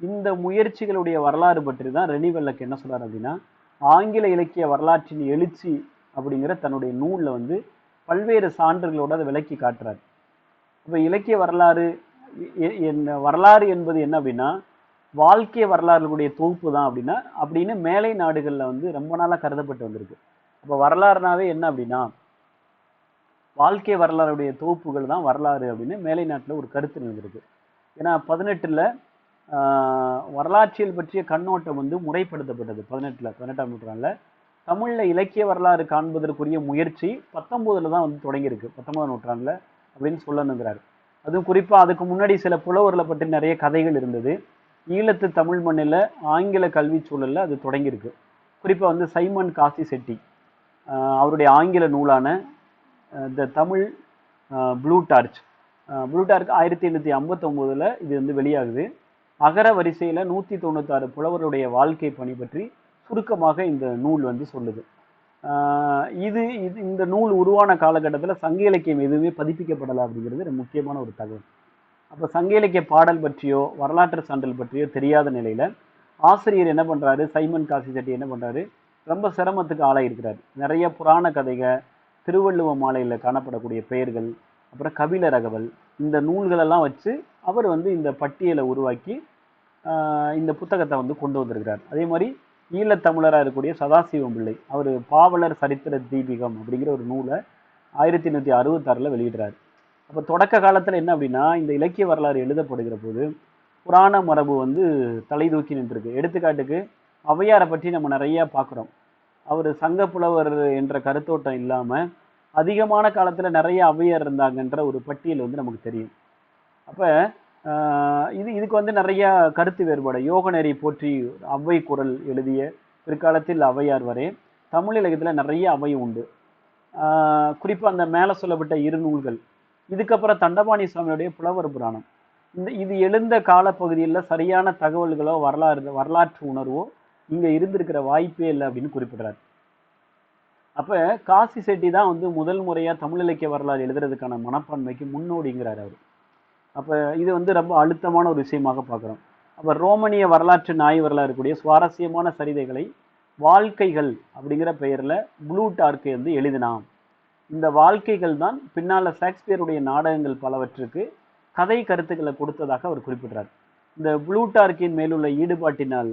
இந்த முயற்சிகளுடைய வரலாறு பற்றி தான் ரெனிவெல்லக் என்ன சொல்றாரு அப்படின்னா, ஆங்கில இலக்கிய வரலாற்றின் எழுச்சி அப்படிங்கிற தன்னுடைய நூலில் வந்து பல்வேறு சான்றுகளோடு அதை விளக்கி காட்டுறாரு. இப்போ இலக்கிய வரலாறு வரலாறு என்பது என்ன அப்படின்னா வாழ்க்கை வரலாறுகளுடைய தொகுப்பு தான் அப்படின்னு மேலை நாடுகளில் வந்து ரொம்ப நாளாக கருதப்பட்டு வந்திருக்கு. அப்போ வரலாறுனாவே என்ன அப்படின்னா வாழ்க்கை வரலாறுடைய தொகுப்புகள் தான் வரலாறு அப்படின்னு மேலை நாட்டில் ஒரு கருத்து இருந்திருக்கு. ஏன்னா 18ல் வரலாற்றியல் பற்றிய கண்ணோட்டம் வந்து முறைப்படுத்தப்பட்டது. 18ஆம் நூற்றாண்டில் தமிழில் இலக்கிய வரலாறு காண்பதற்குரிய முயற்சி 19ல் தான் வந்து தொடங்கியிருக்கு, 19ஆம் நூற்றாண்டில் அப்படின்னு சொல்லணுங்கிறார். அதுவும் குறிப்பாக அதுக்கு முன்னாடி சில புலவர்களை பற்றி நிறைய கதைகள் இருந்தது. ஈழத்து தமிழ் மண்ணில் ஆங்கில கல்வி சூழலில் அது தொடங்கியிருக்கு. குறிப்பாக வந்து சைமன் காசி செட்டி அவருடைய ஆங்கில நூலான த தமிழ் ப்ளூடார்ச் 1859 இது வந்து வெளியாகுது. அகர வரிசையில் 196 புலவர்களுடைய வாழ்க்கை பணி பற்றி சுருக்கமாக இந்த நூல் வந்து சொல்லுது. இந்த நூல் உருவான காலகட்டத்தில் சங்க இலக்கியம் எதுவுமே பதிப்பிக்கப்படலை அப்படிங்கிறது முக்கியமான ஒரு தகவல். அப்போ சங்க இலக்கிய பாடல் பற்றியோ வரலாற்று சான்றல் பற்றியோ தெரியாத நிலையில ஆசிரியர் என்ன பண்றாரு, சைமன் காசி செட்டி என்ன பண்றாரு, ரொம்ப சிரமத்துக்கு ஆளாயிருக்கிறார். நிறைய புராண கதைகள், திருவள்ளுவ மாலையில் காணப்படக்கூடிய பெயர்கள், அப்புறம் கபில ரகவல், இந்த நூல்களெல்லாம் வச்சு அவர் வந்து இந்த பட்டியலை உருவாக்கி இந்த புத்தகத்தை வந்து கொண்டு வந்திருக்கிறார். அதே மாதிரி ஈழத்தமிழராக இருக்கக்கூடிய சதாசிவம் பிள்ளை, அவர் பாவலர் சரித்திர தீபிகம் அப்படிங்கிற ஒரு நூலை 1866 வெளியிடுறார். அப்போ தொடக்க காலத்தில் என்ன அப்படின்னா, இந்த இலக்கிய வரலாறு எழுதப்படுகிற போது புராண மரபு வந்து தலை தூக்கி நின்றுருக்கு. எடுத்துக்காட்டுக்கு ஔவையாரை பற்றி நம்ம நிறைய பார்க்குறோம். அவர் சங்க புலவர் என்ற கருத்தோட்டம் இல்லாமல் அதிகமான காலத்தில் நிறைய ஔவையார் இருந்தாங்கன்ற ஒரு பட்டியல் வந்து நமக்கு தெரியும். அப்போ இதுக்கு வந்து நிறைய கருத்து வேறுபாடு. யோகநெறி போற்றி ஔவை குரல் எழுதிய பிற்காலத்தில் ஔவையார் வரை தமிழ் இலக்கியத்தில் நிறைய அவை உண்டு. குறிப்பாக அந்த மேலே சொல்லப்பட்ட இரு நூல்கள், இதுக்கப்புறம் தண்டபாணி சுவாமியுடைய புலவர் புராணம், இது எழுந்த காலப்பகுதியில் சரியான தகவல்களோ வரலாற்று உணர்வோ இங்கே இருந்திருக்கிற வாய்ப்பே இல்லை அப்படின்னு குறிப்பிடுறார். அப்போ காசி செட்டி தான் வந்து முதல் முறையாக தமிழ் இலக்கிய வரலாறு எழுதுறதுக்கான மனப்பான்மைக்கு முன்னோடிங்கிறார் அவர். அப்போ இது வந்து ரொம்ப அழுத்தமான ஒரு விஷயமாக பார்க்குறோம். அப்போ ரோமனிய வரலாற்று நாய் வரலாறு கூடிய சுவாரஸ்யமான சரிதைகளை வாழ்க்கைகள் அப்படிங்கிற பெயரில் புளூட்டார்க்கை வந்து எழுதினான். இந்த வாழ்க்கைகள் தான் பின்னால் ஷேக்ஸ்பியருடைய நாடகங்கள் பலவற்றுக்கு கதை கருத்துக்களை கொடுத்ததாக அவர் குறிப்பிட்டார். இந்த புளூட்டார்க்கின் மேலுள்ள ஈடுபாட்டினால்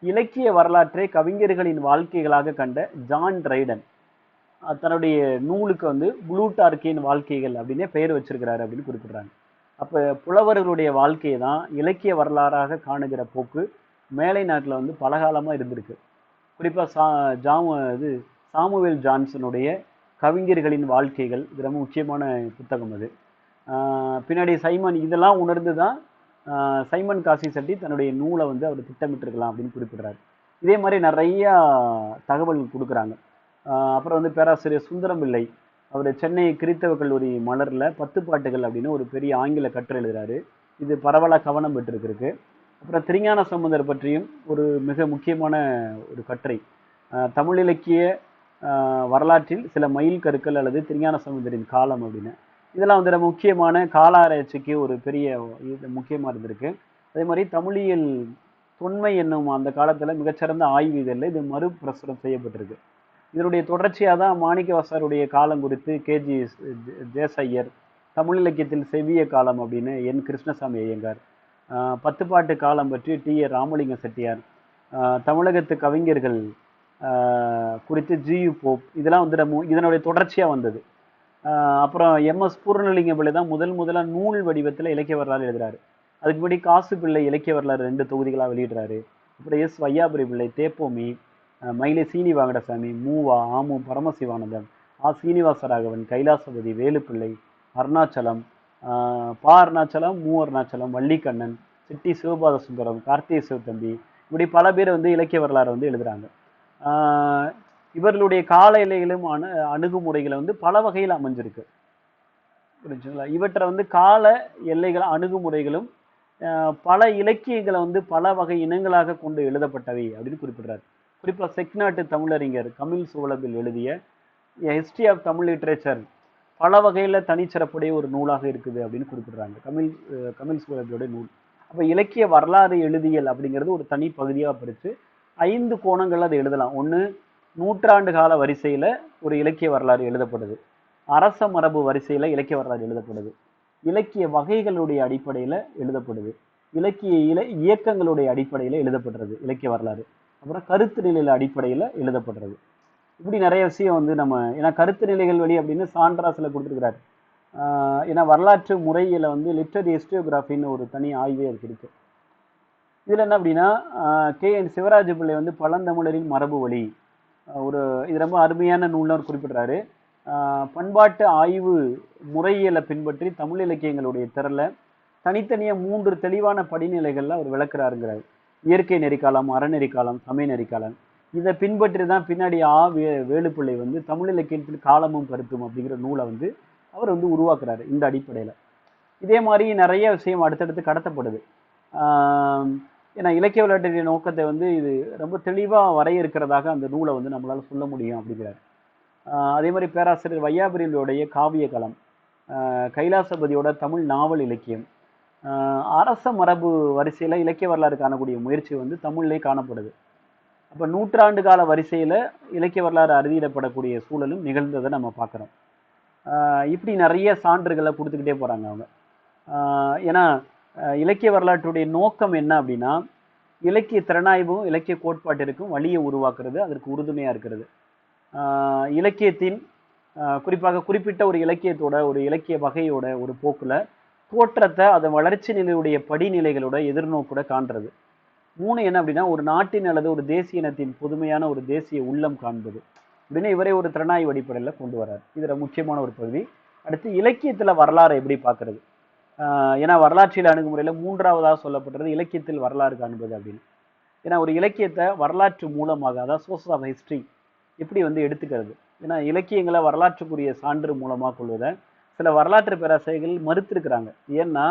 இலக்கிய வரலாற்றை கவிஞர்களின் வாழ்க்கைகளாக கண்ட ஜான் ட்ரைடன் தன்னுடைய நூலுக்கு வந்து புளூட்டார்க்கின் வாழ்க்கைகள் அப்படின்னே பெயர் வச்சிருக்கிறாரு அப்படின்னு குறிப்பிடுறாங்க. அப்போ புலவர்களுடைய வாழ்க்கையை தான் இலக்கிய வரலாறாக காணுகிற போக்கு மேலை நாட்டில் வந்து பலகாலமாக இருந்திருக்கு. குறிப்பாக சாமுவேல் ஜான்சனுடைய கவிஞர்களின் வாழ்க்கைகள் இது ரொம்ப முக்கியமான புத்தகம். அது பின்னாடி சைமன் இதெல்லாம் உணர்ந்து தான் சைமன் காசி செட்டி தன்னுடைய நூலை வந்து அவர் திட்டமிட்டிருக்கலாம் அப்படின்னு குறிப்பிடுறாரு. இதே மாதிரி நிறையா தகவல் கொடுக்குறாங்க. அப்புறம் வந்து பேராசிரியர் சுந்தரம் பிள்ளை, அவர் சென்னை கிறித்தவ கல்லூரி மலரில் 10 பாட்டுகள் அப்படின்னு ஒரு பெரிய ஆங்கில கட்டுரை எழுதுறாரு. இது பரவலாக கவனம் பெற்றிருக்கு. அப்புறம் திருஞான சம்பந்தர் பற்றியும் ஒரு மிக முக்கியமான ஒரு கட்டுரை, தமிழ் இலக்கிய வரலாற்றில் சில மைல் கருக்கள் அல்லது திருஞான சம்பந்தரின் காலம் அப்படின்னு. இதெல்லாம் வந்து ரொம்ப முக்கியமான கால ஆராய்ச்சிக்கு ஒரு பெரிய இது முக்கியமாக இருந்திருக்கு. அதே மாதிரி தமிழியல் தொன்மை என்னும் அந்த காலத்தில் மிகச்சிறந்த ஆய்வு இதழில் இது மறுபிரசுரம் செய்யப்பட்டிருக்கு. இதனுடைய தொடர்ச்சியாக தான் மாணிக்கவாசருடைய காலம் குறித்து கேஜி ஜேசையர், தமிழ் இலக்கியத்தில் செவ்விய காலம் அப்படின்னு என் கிருஷ்ணசாமி ஐயங்கார், 10 பாட்டு காலம் பற்றி டி.ஏ. ராமலிங்க செட்டியார், தமிழகத்து கவிஞர்கள் குறித்து ஜி.யு. போப், இதெல்லாம் வந்து இதனுடைய தொடர்ச்சியாக வந்தது. அப்புறம் எம்.எஸ். பூர்ணலிங்க பிள்ளை தான் முதலாக நூல் வடிவத்தில் இலக்கிய வரலாறு எழுதுறாரு. அதுக்கு முன்னாடி காசு பிள்ளை இலக்கிய வரலாறு 2 தொகுதிகளாக வெளியிடுறாரு. அப்புறம் எஸ். வையாபுரி பிள்ளை, தேப்போமி, மயிலை சீனி வாங்கடசாமி, மூவா, ஆமு பரமசிவானந்தம், சீனிவாசராகவன், கைலாசபதி, வேலுப்பிள்ளை, அருணாச்சலம், அருணாச்சலம், அருணாச்சலம், வள்ளிக்கண்ணன், சிட்டி சிவபாத சுந்தரம், கார்த்திகை சிவத்தம்பி, இப்படி பல பேர் வந்து இலக்கிய வரலாறு வந்து எழுதுறாங்க. இவர்களுடைய கால எல்லைகளும் அணுகுமுறைகளை வந்து பல வகையில் அமைஞ்சிருக்கு. புரிஞ்சுங்களா? இவற்றை வந்து கால எல்லைகள் அணுகுமுறைகளும் பல இலக்கியங்களை வந்து பல வகை இனங்களாக கொண்டு எழுதப்பட்டவை அப்படின்னு குறிப்பிடுறாரு. குறிப்பாக செக்நாட்டு தமிழறிஞர் கமில் சுவலபில் எழுதிய ஹிஸ்ட்ரி ஆஃப் தமிழ் லிட்ரேச்சர் பல வகையில் தனிச்சிறப்புடைய ஒரு நூலாக இருக்குது அப்படின்னு குறிப்பிடுறாங்க கமில் சுவலபியோட நூல். அப்போ இலக்கிய வரலாறு எழுதியல் அப்படிங்கிறது ஒரு தனி பகுதியாக பிரித்து 5 கோணங்கள் அதை எழுதலாம். ஒன்று, நூற்றாண்டு கால வரிசையில் ஒரு இலக்கிய வரலாறு எழுதப்படுது. அரச மரபு வரிசையில் இலக்கிய வரலாறு எழுதப்படுது. இலக்கிய வகைகளுடைய அடிப்படையில் எழுதப்படுது. இலக்கிய இயக்கங்களுடைய அடிப்படையில் எழுதப்படுறது இலக்கிய வரலாறு. அப்புறம் கருத்து நிலையில் அடிப்படையில் எழுதப்படுறது. இப்படி நிறைய விஷயம் வந்து நம்ம, ஏன்னா கருத்து நிலைகள் வழி அப்படின்னு சான்றாசில் கொடுத்துருக்கிறாரு. ஏன்னா வரலாற்று முறையில் வந்து லிட்டரரி ஹிஸ்டியோகிராஃபின்னு ஒரு தனி ஆய்வே அதுக்கு இருக்கு. இதில் என்ன அப்படின்னா, கே.என். சிவராஜ பிள்ளை வந்து பழந்தமிழரின் மரபு வழி இது ரொம்ப அருமையான நூல்னு குறிப்பிடுறாரு. பண்பாட்டு ஆய்வு முறையியலை பின்பற்றி தமிழ் இலக்கியங்களுடைய திறலை தனித்தனியாக 3 தெளிவான படிநிலைகளில் அவர் விளக்குறாருங்கிறார். இயற்கை நெறிக்காலம், அறநெறிக்காலம், சமய நெறிக்காலம். இதை பின்பற்றி தான் பின்னாடி வேலுப்பிள்ளை வந்து தமிழ் இலக்கியத்தில் காலமும் கருத்தும் அப்படிங்கிற நூலை வந்து அவர் வந்து உருவாக்குறாரு இந்த அடிப்படையில். இதே மாதிரி நிறைய விஷயம் அடுத்தடுத்து கடத்தப்படுது. ஏன்னா இலக்கிய விளையாட்டுடைய நோக்கத்தை வந்து இது ரொம்ப தெளிவாக வரையறுக்கிறதாக அந்த நூலை வந்து நம்மளால் சொல்ல முடியும் அப்படிங்கிறார். அதே மாதிரி பேராசிரியர் வையாபுரியினுடைய காவிய களம், கைலாசபதியோட தமிழ் நாவல் இலக்கியம், அரச மரபு வரிசையில் இலக்கிய வரலாறு காணக்கூடிய முயற்சி வந்து தமிழ்லே காணப்படுது. அப்போ நூற்றாண்டு கால வரிசையில் இலக்கிய வரலாறு அறுதியிடப்படக்கூடிய சூழலும் நிகழ்ந்ததை நம்ம பார்க்குறோம். இப்படி நிறைய சான்றுகளை கொடுத்துக்கிட்டே போகிறாங்க அவங்க. ஏன்னா இலக்கிய வரலாற்றுடைய நோக்கம் என்ன அப்படின்னா, இலக்கிய திறனாய்வும் இலக்கிய கோட்பாட்டிற்கும் வழியை உருவாக்குறது, அதற்கு உறுதுணையாக இருக்கிறது. இலக்கியத்தின் குறிப்பாக குறிப்பிட்ட ஒரு இலக்கியத்தோட ஒரு இலக்கிய வகையோட ஒரு போக்கில் தோற்றத்தை அதன் வளர்ச்சி நிலையுடைய படிநிலைகளோட எதிர்நோக்கூட காண்றது. 3 என்ன அப்படின்னா, ஒரு நாட்டின் அல்லது ஒரு தேசிய இனத்தின் புதுமையான ஒரு தேசிய உள்ளம் காண்பது அப்படின்னு இவரே ஒரு திறனாய்வு அடிப்படையில் கொண்டு வர்றார். இதில் முக்கியமான ஒரு பகுதி. அடுத்து இலக்கியத்தில் வரலாறை எப்படி பார்க்கறது, ஏன்னா வரலாற்றியல் அணுகுமுறையில் 3ஆவதாக சொல்லப்படுறது இலக்கியத்தில் வரலாறு காண்பது அப்படின்னு. ஏன்னா ஒரு இலக்கியத்தை வரலாற்று மூலமாக, அதாவது சோர்ஸ் ஆஃப் ஹிஸ்ட்ரி எப்படி வந்து எடுத்துக்கிறது. ஏன்னா இலக்கியங்களை வரலாற்றுக்குரிய சான்று மூலமாக கொள்வதை சில வரலாற்று பேராசிரியர்கள் மறுத்திருக்கிறாங்க. ஏன்னா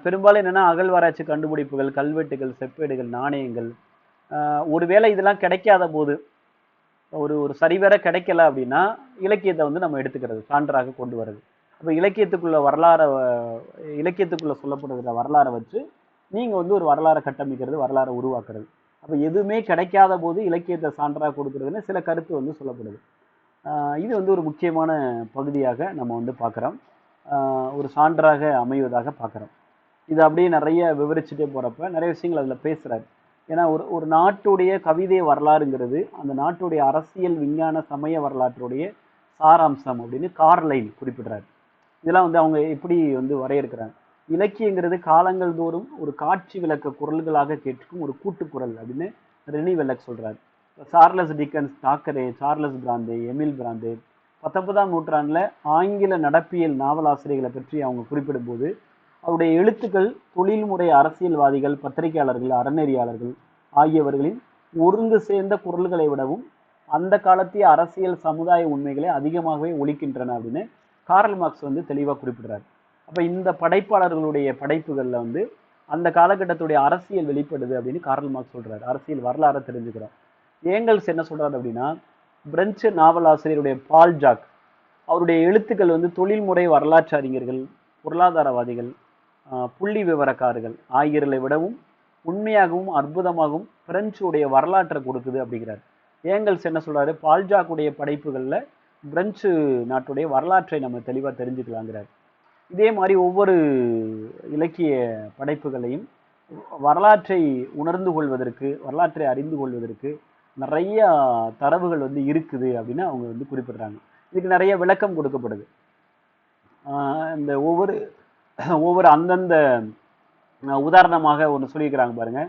பெரும்பாலும் என்னென்னா அகழ்வாராய்ச்சி கண்டுபிடிப்புகள், கல்வெட்டுகள், செப்பேடுகள், நாணயங்கள், ஒருவேளை இதெல்லாம் கிடைக்காத போது, ஒரு சரிவர கிடைக்கல அப்படின்னா இலக்கியத்தை வந்து நம்ம எடுத்துக்கிறது, சான்றாக கொண்டு வர்றது. அப்போ இலக்கியத்துக்குள்ள சொல்லப்படுகிற வரலாறை வச்சு நீங்கள் வந்து ஒரு வரலாறை கட்டமைக்கிறது, வரலாறை உருவாக்குறது. அப்போ எதுவுமே கிடைக்காத போது இலக்கியத்தை சான்றாக கொடுக்கறதுன்னு சில கருத்து வந்து சொல்லப்படுது. இது வந்து ஒரு முக்கியமான பகுதியாக நம்ம வந்து பார்க்குறோம், ஒரு சான்றாக அமைவதாக பார்க்குறோம். இது அப்படியே நிறைய விவரிச்சுட்டே போகிறப்ப நிறைய விஷயங்கள் அதில் பேசுகிறாரு. ஏன்னா ஒரு நாட்டுடைய கவிதை வரலாறுங்கிறது அந்த நாட்டுடைய அரசியல், விஞ்ஞான, சமய வரலாற்றுடைய சாராம்சம் அப்படின்னு கார்லைன் குறிப்பிடுறாரு. இதெல்லாம் வந்து அவங்க எப்படி வந்து வரையறுக்கிறாங்க. இலக்கியங்கிறது காலங்கள் தோறும் ஒரு காட்சி விளக்க குரல்களாக கேட்கும் ஒரு கூட்டுக்குரல் அப்படின்னு ரெனி வெல்லக் சொல்கிறார். Charles Dickens, Thackeray, Charles Bronte, Emily Bronte 19ஆம் நூற்றாண்டில் ஆங்கில நடப்பியல் நாவலாசிரியர்களை பற்றி அவங்க குறிப்பிடும்போது அவருடைய எழுத்துக்கள் தொழில்முறை அரசியல்வாதிகள், பத்திரிகையாளர்கள், அறநெறியாளர்கள் ஆகியவர்களின் ஒருங்கு சேர்ந்த குரல்களை விடவும் அந்த காலத்திய அரசியல் சமுதாய உண்மைகளை அதிகமாகவே ஒலிக்கின்றன அப்படின்னு கார்ல் மார்க்ஸ் வந்து தெளிவாக குறிப்பிடுறார். அப்போ இந்த படைப்பாளர்களுடைய படைப்புகளில் வந்து அந்த காலகட்டத்துடைய அரசியல் வெளிப்படுது அப்படின்னு கார்ல் மார்க்ஸ் சொல்கிறார். அரசியல் வரலாறை தெரிஞ்சுக்கிறோம். ஏங்கல்ஸ் என்ன சொல்கிறார் அப்படின்னா, பிரெஞ்சு நாவலாசிரியருடைய பால் ஜாக் அவருடைய எழுத்துக்கள் வந்து தொழில்முறை வரலாற்று அறிஞர்கள், பொருளாதாரவாதிகள், புள்ளி விவரக்காரர்கள் ஆகியோர்களை விடவும் உண்மையாகவும் அற்புதமாகவும் பிரெஞ்சுடைய வரலாற்றை கொடுக்குது அப்படிங்கிறார். ஏங்கல்ஸ் என்ன சொல்கிறாரு, பால்ஜாக்குடைய படைப்புகளில் பிரெஞ்சு நாட்டுடைய வரலாற்றை நம்ம தெளிவாக தெரிஞ்சுக்கலாங்கிறார். இதே மாதிரி ஒவ்வொரு இலக்கிய படைப்புகளையும் வரலாற்றை உணர்ந்து கொள்வதற்கு, வரலாற்றை அறிந்து கொள்வதற்கு நிறைய தரவுகள் வந்து இருக்குது அப்படின்னு அவங்க வந்து குறிப்பிடுறாங்க. இதுக்கு நிறைய விளக்கம் கொடுக்கப்படுது. இந்த ஒவ்வொரு அந்தந்த உதாரணமாக ஒன்று சொல்லியிருக்கிறாங்க பாருங்க.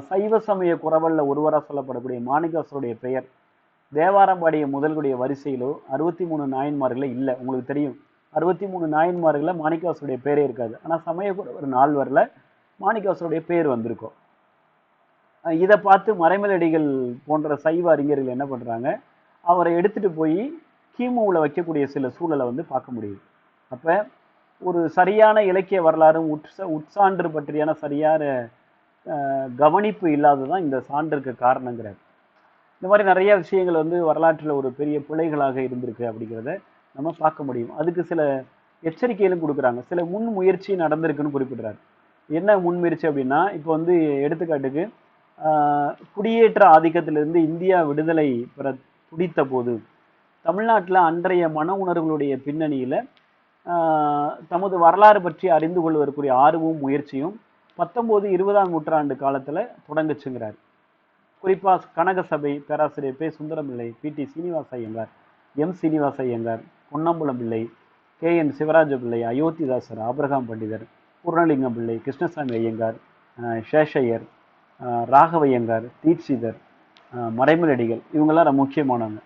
சைவ சமய குறவல்ல ஒருவராக சொல்லப்படக்கூடிய மாணிக்கவாசருடைய பெயர் தேவாரம் பாடிய முதல்களுடைய வரிசையிலோ 63 நாயன்மார்களே இல்லை. உங்களுக்கு தெரியும், 63 நாயன்மார்களில் மாணிக்கவாசருடைய பேரே இருக்காது. ஆனால் சமய குறவர் நால்வரில் மாணிக்கவாசருடைய பேர் வந்திருக்கும். இதை பார்த்து மறைமலடிகள் போன்ற சைவ அறிஞர்கள் என்ன பண்ணுறாங்க, அவரை எடுத்துகிட்டு போய் கிமுவில் வைக்கக்கூடிய சில சூழலை வந்து பார்க்க முடியுது. அப்போ ஒரு சரியான இலக்கிய வரலாறும் உட்சான்று பற்றியான சரியான கவனிப்பு இல்லாததான் இந்த சான்றுக்கு காரணங்கிறார். இந்த மாதிரி நிறைய விஷயங்கள் வந்து வரலாற்றில் ஒரு பெரிய பிழைகளாக இருந்திருக்கு அப்படிங்கிறத நம்ம பார்க்க முடியும். அதுக்கு சில எச்சரிக்கைகளும் கொடுக்குறாங்க. சில முன் முயற்சி நடந்திருக்குன்னு குறிப்பிடுறாரு. என்ன முன்முயற்சி அப்படின்னா, இப்போ வந்து எடுத்துக்காட்டுக்கு குடியேற்ற ஆதிக்கத்திலிருந்து இந்தியா விடுதலை பெற துடித்த போது தமிழ்நாட்டில் அன்றைய மன உணர்வுகளுடைய பின்னணியில் தமது வரலாறு பற்றி அறிந்து கொள்வதற்குரிய ஆர்வமும் முயற்சியும் 19-20ஆம் நூற்றாண்டு காலத்தில் தொடங்குச்சுங்கிறார். குறிப்பாக கனக சபை பேராசிரியர் பே. சுந்தரம்பிள்ளை, பி.டி. சீனிவாச ஐயங்கார், எம். சீனிவாச ஐயங்கார், பொன்னம்பலம் பிள்ளை, கே.என். சிவராஜ பிள்ளை, அயோத்திதாசர், ஆபிரகாம் பண்டிதர், பூர்ணலிங்கம் பிள்ளை, கிருஷ்ணசாமி ஐயங்கார், சேஷையர், ராகவையங்கார், தீட்சிதர், மறைமலடிகள், இவங்கெல்லாம் முக்கியமானவங்க.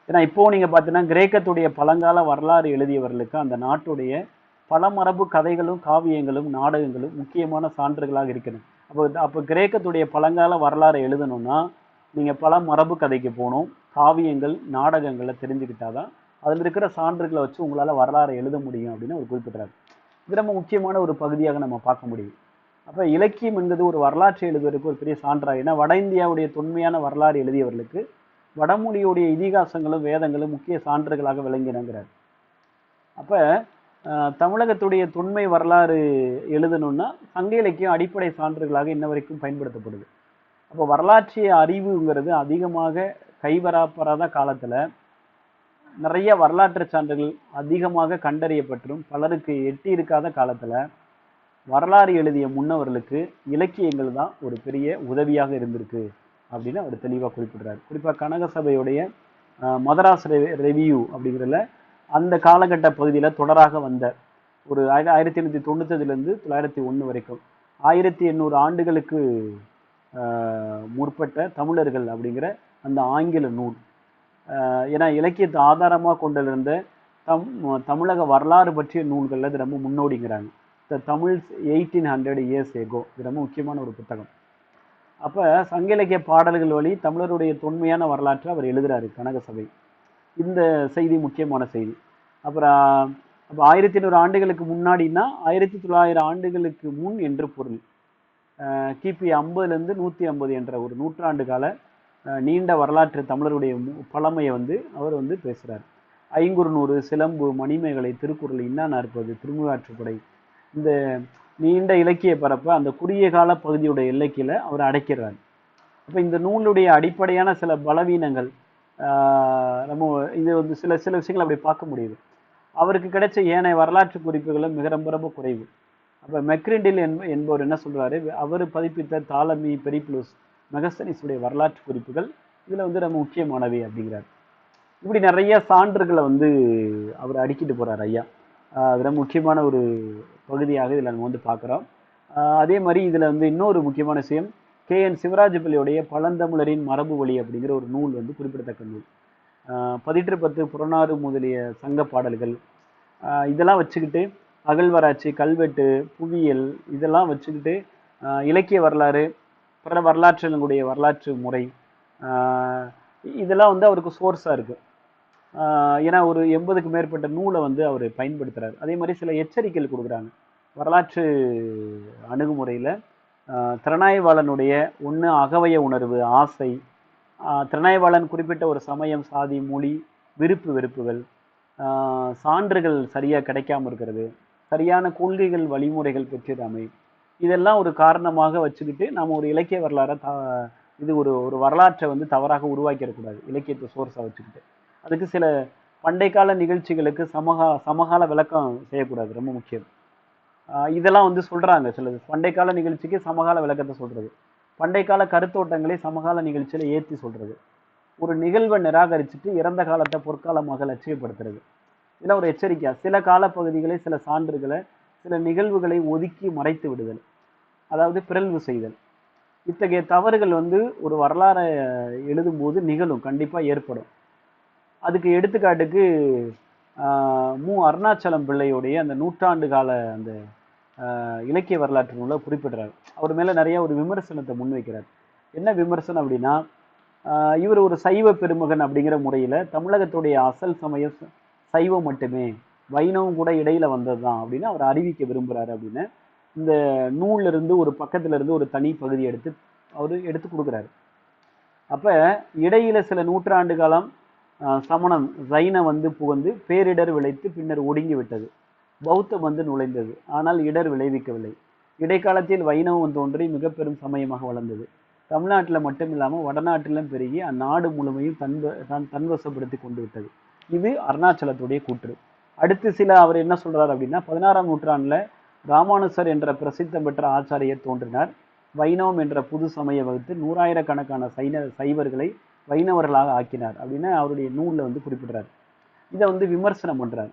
ஏன்னா இப்போது நீங்கள் பார்த்தீங்கன்னா கிரேக்கத்துடைய பழங்கால வரலாறு எழுதியவர்களுக்கு அந்த நாட்டுடைய பல மரபு கதைகளும் காவியங்களும் நாடகங்களும் முக்கியமான சான்றுகளாக இருக்கணும். அப்போ கிரேக்கத்துடைய பழங்கால வரலாறை எழுதணும்னா நீங்கள் பல மரபு கதைக்கு போகணும், காவியங்கள், நாடகங்களை தெரிஞ்சுக்கிட்டாதான் அதில் இருக்கிற சான்றுகளை வச்சு உங்களால் வரலாறை எழுத முடியும் அப்படின்னு அவர் குறிப்பிட்றாரு. இது ரொம்ப முக்கியமான ஒரு பகுதியாக நம்ம பார்க்க முடியும். அப்போ இலக்கியம் என்பது ஒரு வரலாற்றை எழுதுவதற்கு ஒரு பெரிய சான்றாக, ஏன்னா வட இந்தியாவுடைய தொன்மையான வரலாறு எழுதியவர்களுக்கு வடமொழியுடைய இதிகாசங்களும் வேதங்களும் முக்கிய சான்றுகளாக விளங்கினங்கிறார். அப்போ தமிழகத்துடைய தொன்மை வரலாறு எழுதணும்னா சங்க இலக்கியம் அடிப்படை சான்றுகளாக இன்ன வரைக்கும் பயன்படுத்தப்படுது. அப்போ வரலாற்றிய அறிவுங்கிறது அதிகமாக கைவராப்படாத காலத்தில் நிறைய வரலாற்று சான்றுகள் அதிகமாக கண்டறியப்பட்டும் பலருக்கு எட்டி இருக்காத காலத்தில் வரலாறு எழுதிய முன்னவர்களுக்கு இலக்கியங்கள் தான் ஒரு பெரிய உதவியாக இருந்திருக்கு அப்படின்னு அவர் தெளிவாக குறிப்பிடுறாரு. குறிப்பாக கனக சபையுடைய மதராஸ் ரெவியூ அப்படிங்கிறதுல அந்த காலகட்ட பகுதியில் தொடராக வந்த ஒரு 1895 1901 வரைக்கும் 1800 ஆண்டுகளுக்கு முற்பட்ட தமிழர்கள் அப்படிங்கிற அந்த ஆங்கில நூல், ஏன்னா இலக்கியத்தை ஆதாரமாக கொண்டிருந்த தமிழக வரலாறு பற்றிய நூல்களில் இது ரொம்ப முன்னோடிங்கிறாங்க. த தமிழ்ஸ் 1800 years ago, இது ரொம்ப முக்கியமான ஒரு புத்தகம். அப்போ சங்க இலக்கிய பாடல்கள் வழி தமிழருடைய தொன்மையான வரலாற்றை அவர் எழுதுறாரு கனகசபை. இந்த செய்தி முக்கியமான செய்தி. அப்புறம் அப்போ 1100 ஆண்டுகளுக்கு முன்னாடினா 1900 ஆண்டுகளுக்கு முன் என்று பொருள். கிபி 50 150 என்ற ஒரு நூற்றாண்டு கால நீண்ட வரலாற்று தமிழருடைய பழமையை அவர் பேசுகிறார். ஐங்குறுநூறு, சிலம்பு, மணிமேகலை, திருக்குறள், இன்னா நாற்பது, திருமுகாற்றுப்படை, இந்த நீண்ட இலக்கிய பரப்பை அந்த குறுகிய கால பகுதியுடைய எல்லைக்கில் அவர் அடைக்கிறார். அப்போ இந்த நூலுடைய அடிப்படையான சில பலவீனங்கள் நம்ம இது சில சில விஷயங்கள் அப்படி பார்க்க முடியுது. அவருக்கு கிடைச்ச ஏனைய வரலாற்று குறிப்புகளும் மிக ரொம்ப ரொம்ப குறைவு. அப்போ மெக்ரிண்டில் என்பவர் என்ன சொல்கிறாரு, அவர் பதிப்பித்த தாலமி, பெரிப்ளூஸ், மெகஸ்தனிஸுடைய வரலாற்று குறிப்புகள் இதில் ரொம்ப முக்கியமானவை அப்படிங்கிறார். இப்படி நிறைய சான்றுகளை அவர் அடுக்கிட்டு போகிறார் ஐயா. அது ரொம்ப முக்கியமான ஒரு பகுதியாக இதில் நம்ம பார்க்குறோம். அதே மாதிரி இதில் இன்னொரு முக்கியமான விஷயம், KN சிவராஜ பிள்ளையுடைய பழந்தமிழரின் மரபு வழி அப்படிங்கிற ஒரு நூல் குறிப்பிடத்தக்க நூல். 1810 புறநாறு முதலிய சங்க பாடல்கள் இதெல்லாம் வச்சுக்கிட்டு அகழ்வராட்சி, கல்வெட்டு, புவியியல் இதெல்லாம் வச்சுக்கிட்டு இலக்கிய வரலாறு, பிற வரலாற்றுடைய வரலாற்று முறை இதெல்லாம் அவருக்கு சோர்ஸாக இருக்குது. ஏன்னா ஒரு 80க்கு மேற்பட்ட நூலை அவர் பயன்படுத்துகிறார். அதே மாதிரி சில எச்சரிக்கைகள் கொடுக்குறாங்க வரலாற்று அணுகுமுறையில். திறனாய்வாளனுடைய ஒன்று அகவய உணர்வு, ஆசை, திறனாய்வாளன் குறிப்பிட்ட ஒரு சமயம், சாதி, மொழி, விருப்பு வெறுப்புகள், சான்றுகள் சரியாக கிடைக்காம இருக்கிறது, சரியான கொள்கைகள் வழிமுறைகள் பெற்றிடாமை, இதெல்லாம் ஒரு காரணமாக வச்சுக்கிட்டு நம்ம ஒரு இலக்கிய வரலாறை இது ஒரு வரலாற்றை தவறாக உருவாக்கிடக்கூடாது இலக்கியத்தை சோர்ஸாக வச்சுக்கிட்டு. அதுக்கு சில பண்டை கால நிகழ்ச்சிகளுக்கு சமகால விளக்கம் செய்யக்கூடாது, ரொம்ப முக்கியம். இதெல்லாம் சொல்கிறாங்க. சில பண்டை கால நிகழ்ச்சிக்கு சமகால விளக்கத்தை சொல்கிறது, பண்டை கால கருத்தோட்டங்களை சமகால நிகழ்ச்சியில் ஏற்றி சொல்கிறது, ஒரு நிகழ்வை நிராகரிச்சுட்டு இறந்த காலத்தை பொற்காலமாக லட்சியப்படுத்துறது. இதெல்லாம் ஒரு எச்சரிக்கை. சில காலப்பகுதிகளை, சில சான்றுகளை, சில நிகழ்வுகளை ஒதுக்கி மறைத்து விடுதல், அதாவது பிறழ்வு செய்தல். இத்தகைய தவறுகள் ஒரு வரலாறை எழுதும்போது நிகழும், கண்டிப்பாக ஏற்படும். அதுக்கு எடுத்துக்காட்டுக்கு மு அருணாச்சலம் பிள்ளையுடைய அந்த நூற்றாண்டு கால அந்த இலக்கிய வரலாற்று நூலை குறிப்பிடுறார். அவர் மேலே நிறைய ஒரு விமர்சனத்தை முன்வைக்கிறார். என்ன விமர்சனம் அப்படின்னா, இவர் ஒரு சைவ பெருமகன் அப்படிங்கிற முறையில் தமிழகத்துடைய அசல் சமயம் சைவம் மட்டுமே, வைணவம் கூட இடையில வந்தது தான் அப்படின்னு அவர் அறிவிக்க விரும்புகிறாரு அப்படின்னு இந்த நூலிலிருந்து ஒரு பக்கத்திலிருந்து ஒரு தனி பகுதி அவர் எடுத்து கொடுக்குறாரு. அப்போ இடையில சில நூற்றாண்டு காலம் சமணம் சைன புகுந்து பேரிடர் விளைத்து பின்னர் ஒடுங்கி விட்டது. பௌத்தம் நுழைந்தது, ஆனால் இடர் விளைவிக்கவில்லை. இடைக்காலத்தில் வைணவம் தோன்றி மிக பெரும் சமயமாக வளர்ந்தது. தமிழ்நாட்டில் மட்டும் இல்லாமல் வடநாட்டிலும் பெருகி அந்நாடு முழுமையும் தன்வசப்படுத்தி கொண்டு விட்டது. இது அருணாச்சலத்துடைய கூற்று. அடுத்து சில அவர் என்ன சொல்றாரு அப்படின்னா, 16ஆம் நூற்றாண்டில் ராமானுசர் என்ற பிரசித்தம் பெற்ற ஆச்சாரியர் தோன்றினார். வைணவம் என்ற புது சமய வகுத்து 100,000கணக்கான சைவர்களை வைணவர்களாக ஆக்கினார் அப்படின்னு அவருடைய நூலில் குறிப்பிடுறார். இதை விமர்சனம் பண்றார்.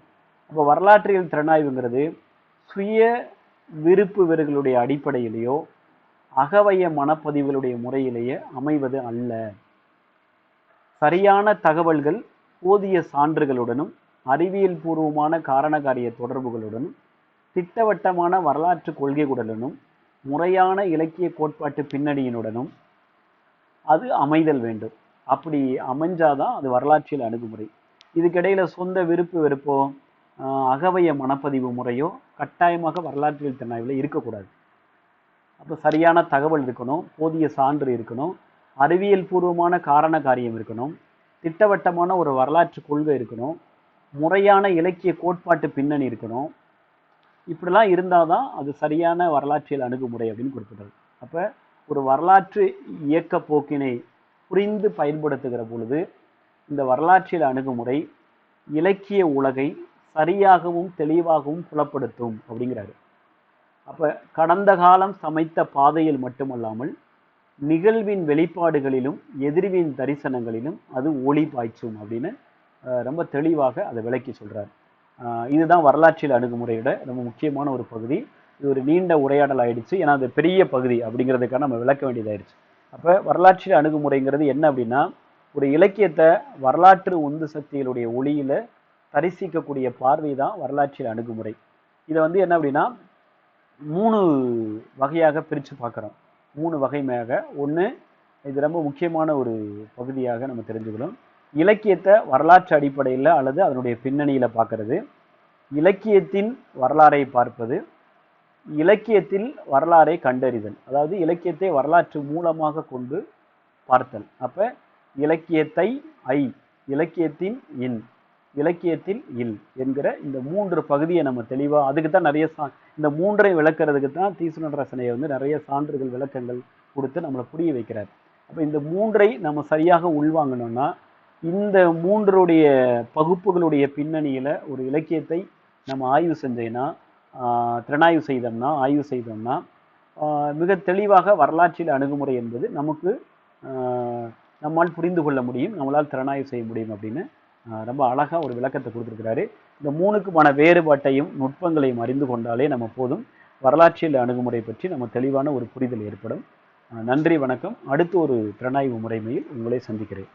அப்போ வரலாற்றியல் திறனாய்வுங்கிறது சுய விருப்பு வெறுகளுடைய அடிப்படையிலேயோ அகவய மனப்பதிவுகளுடைய முறையிலேயே அமைவது அல்ல. சரியான தகவல்கள், போதிய சான்றுகளுடனும், அறிவியல் பூர்வமான காரணகாரிய தொடர்புகளுடனும், திட்டவட்டமான வரலாற்று கொள்கைகளுடனும், முறையான இலக்கிய கோட்பாட்டு பின்னணியினுடனும் அது அமைதல் வேண்டும். அப்படி அமைஞ்சாதான் அது வரலாற்றியல் அணுகுமுறை. இதுக்கிடையில சொந்த விருப்பு வெறுப்போ அகவய மனப்பதிவு முறையோ கட்டாயமாக வரலாற்றியல் திறனாய்வில் இருக்கக்கூடாது. அப்போ சரியான தகவல் இருக்கணும், போதிய சான்று இருக்கணும், அறிவியல் பூர்வமான காரண காரியம் இருக்கணும், திட்டவட்டமான ஒரு வரலாற்று கொள்கை இருக்கணும், முறையான இலக்கிய கோட்பாட்டு பின்னணி இருக்கணும். இப்படிலாம் இருந்தால் தான் அது சரியான வரலாற்றியல் அணுகுமுறை அப்படின்னு குறிப்பிட்டது. அப்போ ஒரு வரலாற்று இயக்க போக்கினை புரிந்து பயன்படுத்துகிற பொழுது இந்த வரலாற்றியல் அணுகுமுறை இலக்கிய உலகை சரியாகவும் தெளிவாகவும் புலப்படுத்தும் அப்படிங்கிறாரு. அப்போ கடந்த காலம் சமைத்த பாதையில் மட்டுமல்லாமல் நிகழ்வின் வெளிப்பாடுகளிலும் எதிர்வின் தரிசனங்களிலும் அது ஒளி பாய்ச்சும் அப்படின்னு ரொம்ப தெளிவாக அதை விளக்கி சொல்கிறார். இதுதான் வரலாற்றியல் அணுகுமுறையோட ரொம்ப முக்கியமான ஒரு பகுதி. இது ஒரு நீண்ட உரையாடல் ஆயிடுச்சு, ஏன்னா அது பெரிய பகுதி அப்படிங்கிறதுக்காக நம்ம விளக்க வேண்டியதாயிடுச்சு. அப்போ வரலாற்றியல் அணுகுமுறைங்கிறது என்ன அப்படின்னா, ஒரு இலக்கியத்தை வரலாற்று உந்து சக்திகளுடைய ஒளியில தரிசிக்கக்கூடிய பார்வை தான் வரலாற்றியல் அணுகுமுறை. இதை வந்து என்ன அப்படின்னா 3 வகையாக பிரித்து பார்க்குறோம். 3 வகைமையாக. ஒன்று, இது ரொம்ப முக்கியமான ஒரு பகுதியாக நம்ம தெரிஞ்சுக்கணும். இலக்கியத்தை வரலாற்று அடிப்படையில் அல்லது அதனுடைய பின்னணியில் பார்க்கறது, இலக்கியத்தின் வரலாறை பார்ப்பது, இலக்கியத்தில் வரலாறை கண்டறிதல். அதாவது இலக்கியத்தை வரலாற்று மூலமாக கொண்டு பார்த்தல். அப்போ இலக்கியத்தை இலக்கியத்தின் இலக்கியத்தில் என்கிற இந்த 3 பகுதியை நம்ம தெளிவாக, அதுக்கு தான் நிறைய இந்த 3ஐ விளக்குறதுக்கு தான் தீசுனன் ரசனையை வந்து நிறைய சான்றுகள் விளக்கங்கள் கொடுத்து நம்மளை புரிய வைக்கிறார். அப்போ இந்த 3ஐ நம்ம சரியாக உள்வாங்கணும்னா இந்த 3உடைய பகுப்புகளுடைய பின்னணியில் ஒரு இலக்கியத்தை நம்ம ஆய்வு செஞ்சோம்னா, திறனாய்வு செய்தோம்னா மிக தெளிவாக வரலாற்றில் அணுகுமுறை என்பது நமக்கு நம்மால் புரிந்து கொள்ள முடியும், நம்மளால் திறனாய்வு செய்ய முடியும் அப்படின்னு ரொம்ப அழகாக ஒரு விளக்கத்தை கொடுத்துருக்கிறாரு. இந்த 3க்குமான வேறுபாட்டையும் நுட்பங்களையும் அறிந்து கொண்டாலே நம்ம போதும், வரலாற்றியல் அணுகுமுறை பற்றி நம்ம தெளிவான ஒரு புரிதல் ஏற்படும். நன்றி, வணக்கம். அடுத்து ஒரு திறனாய்வு முறைமையில் உங்களை சந்திக்கிறேன்.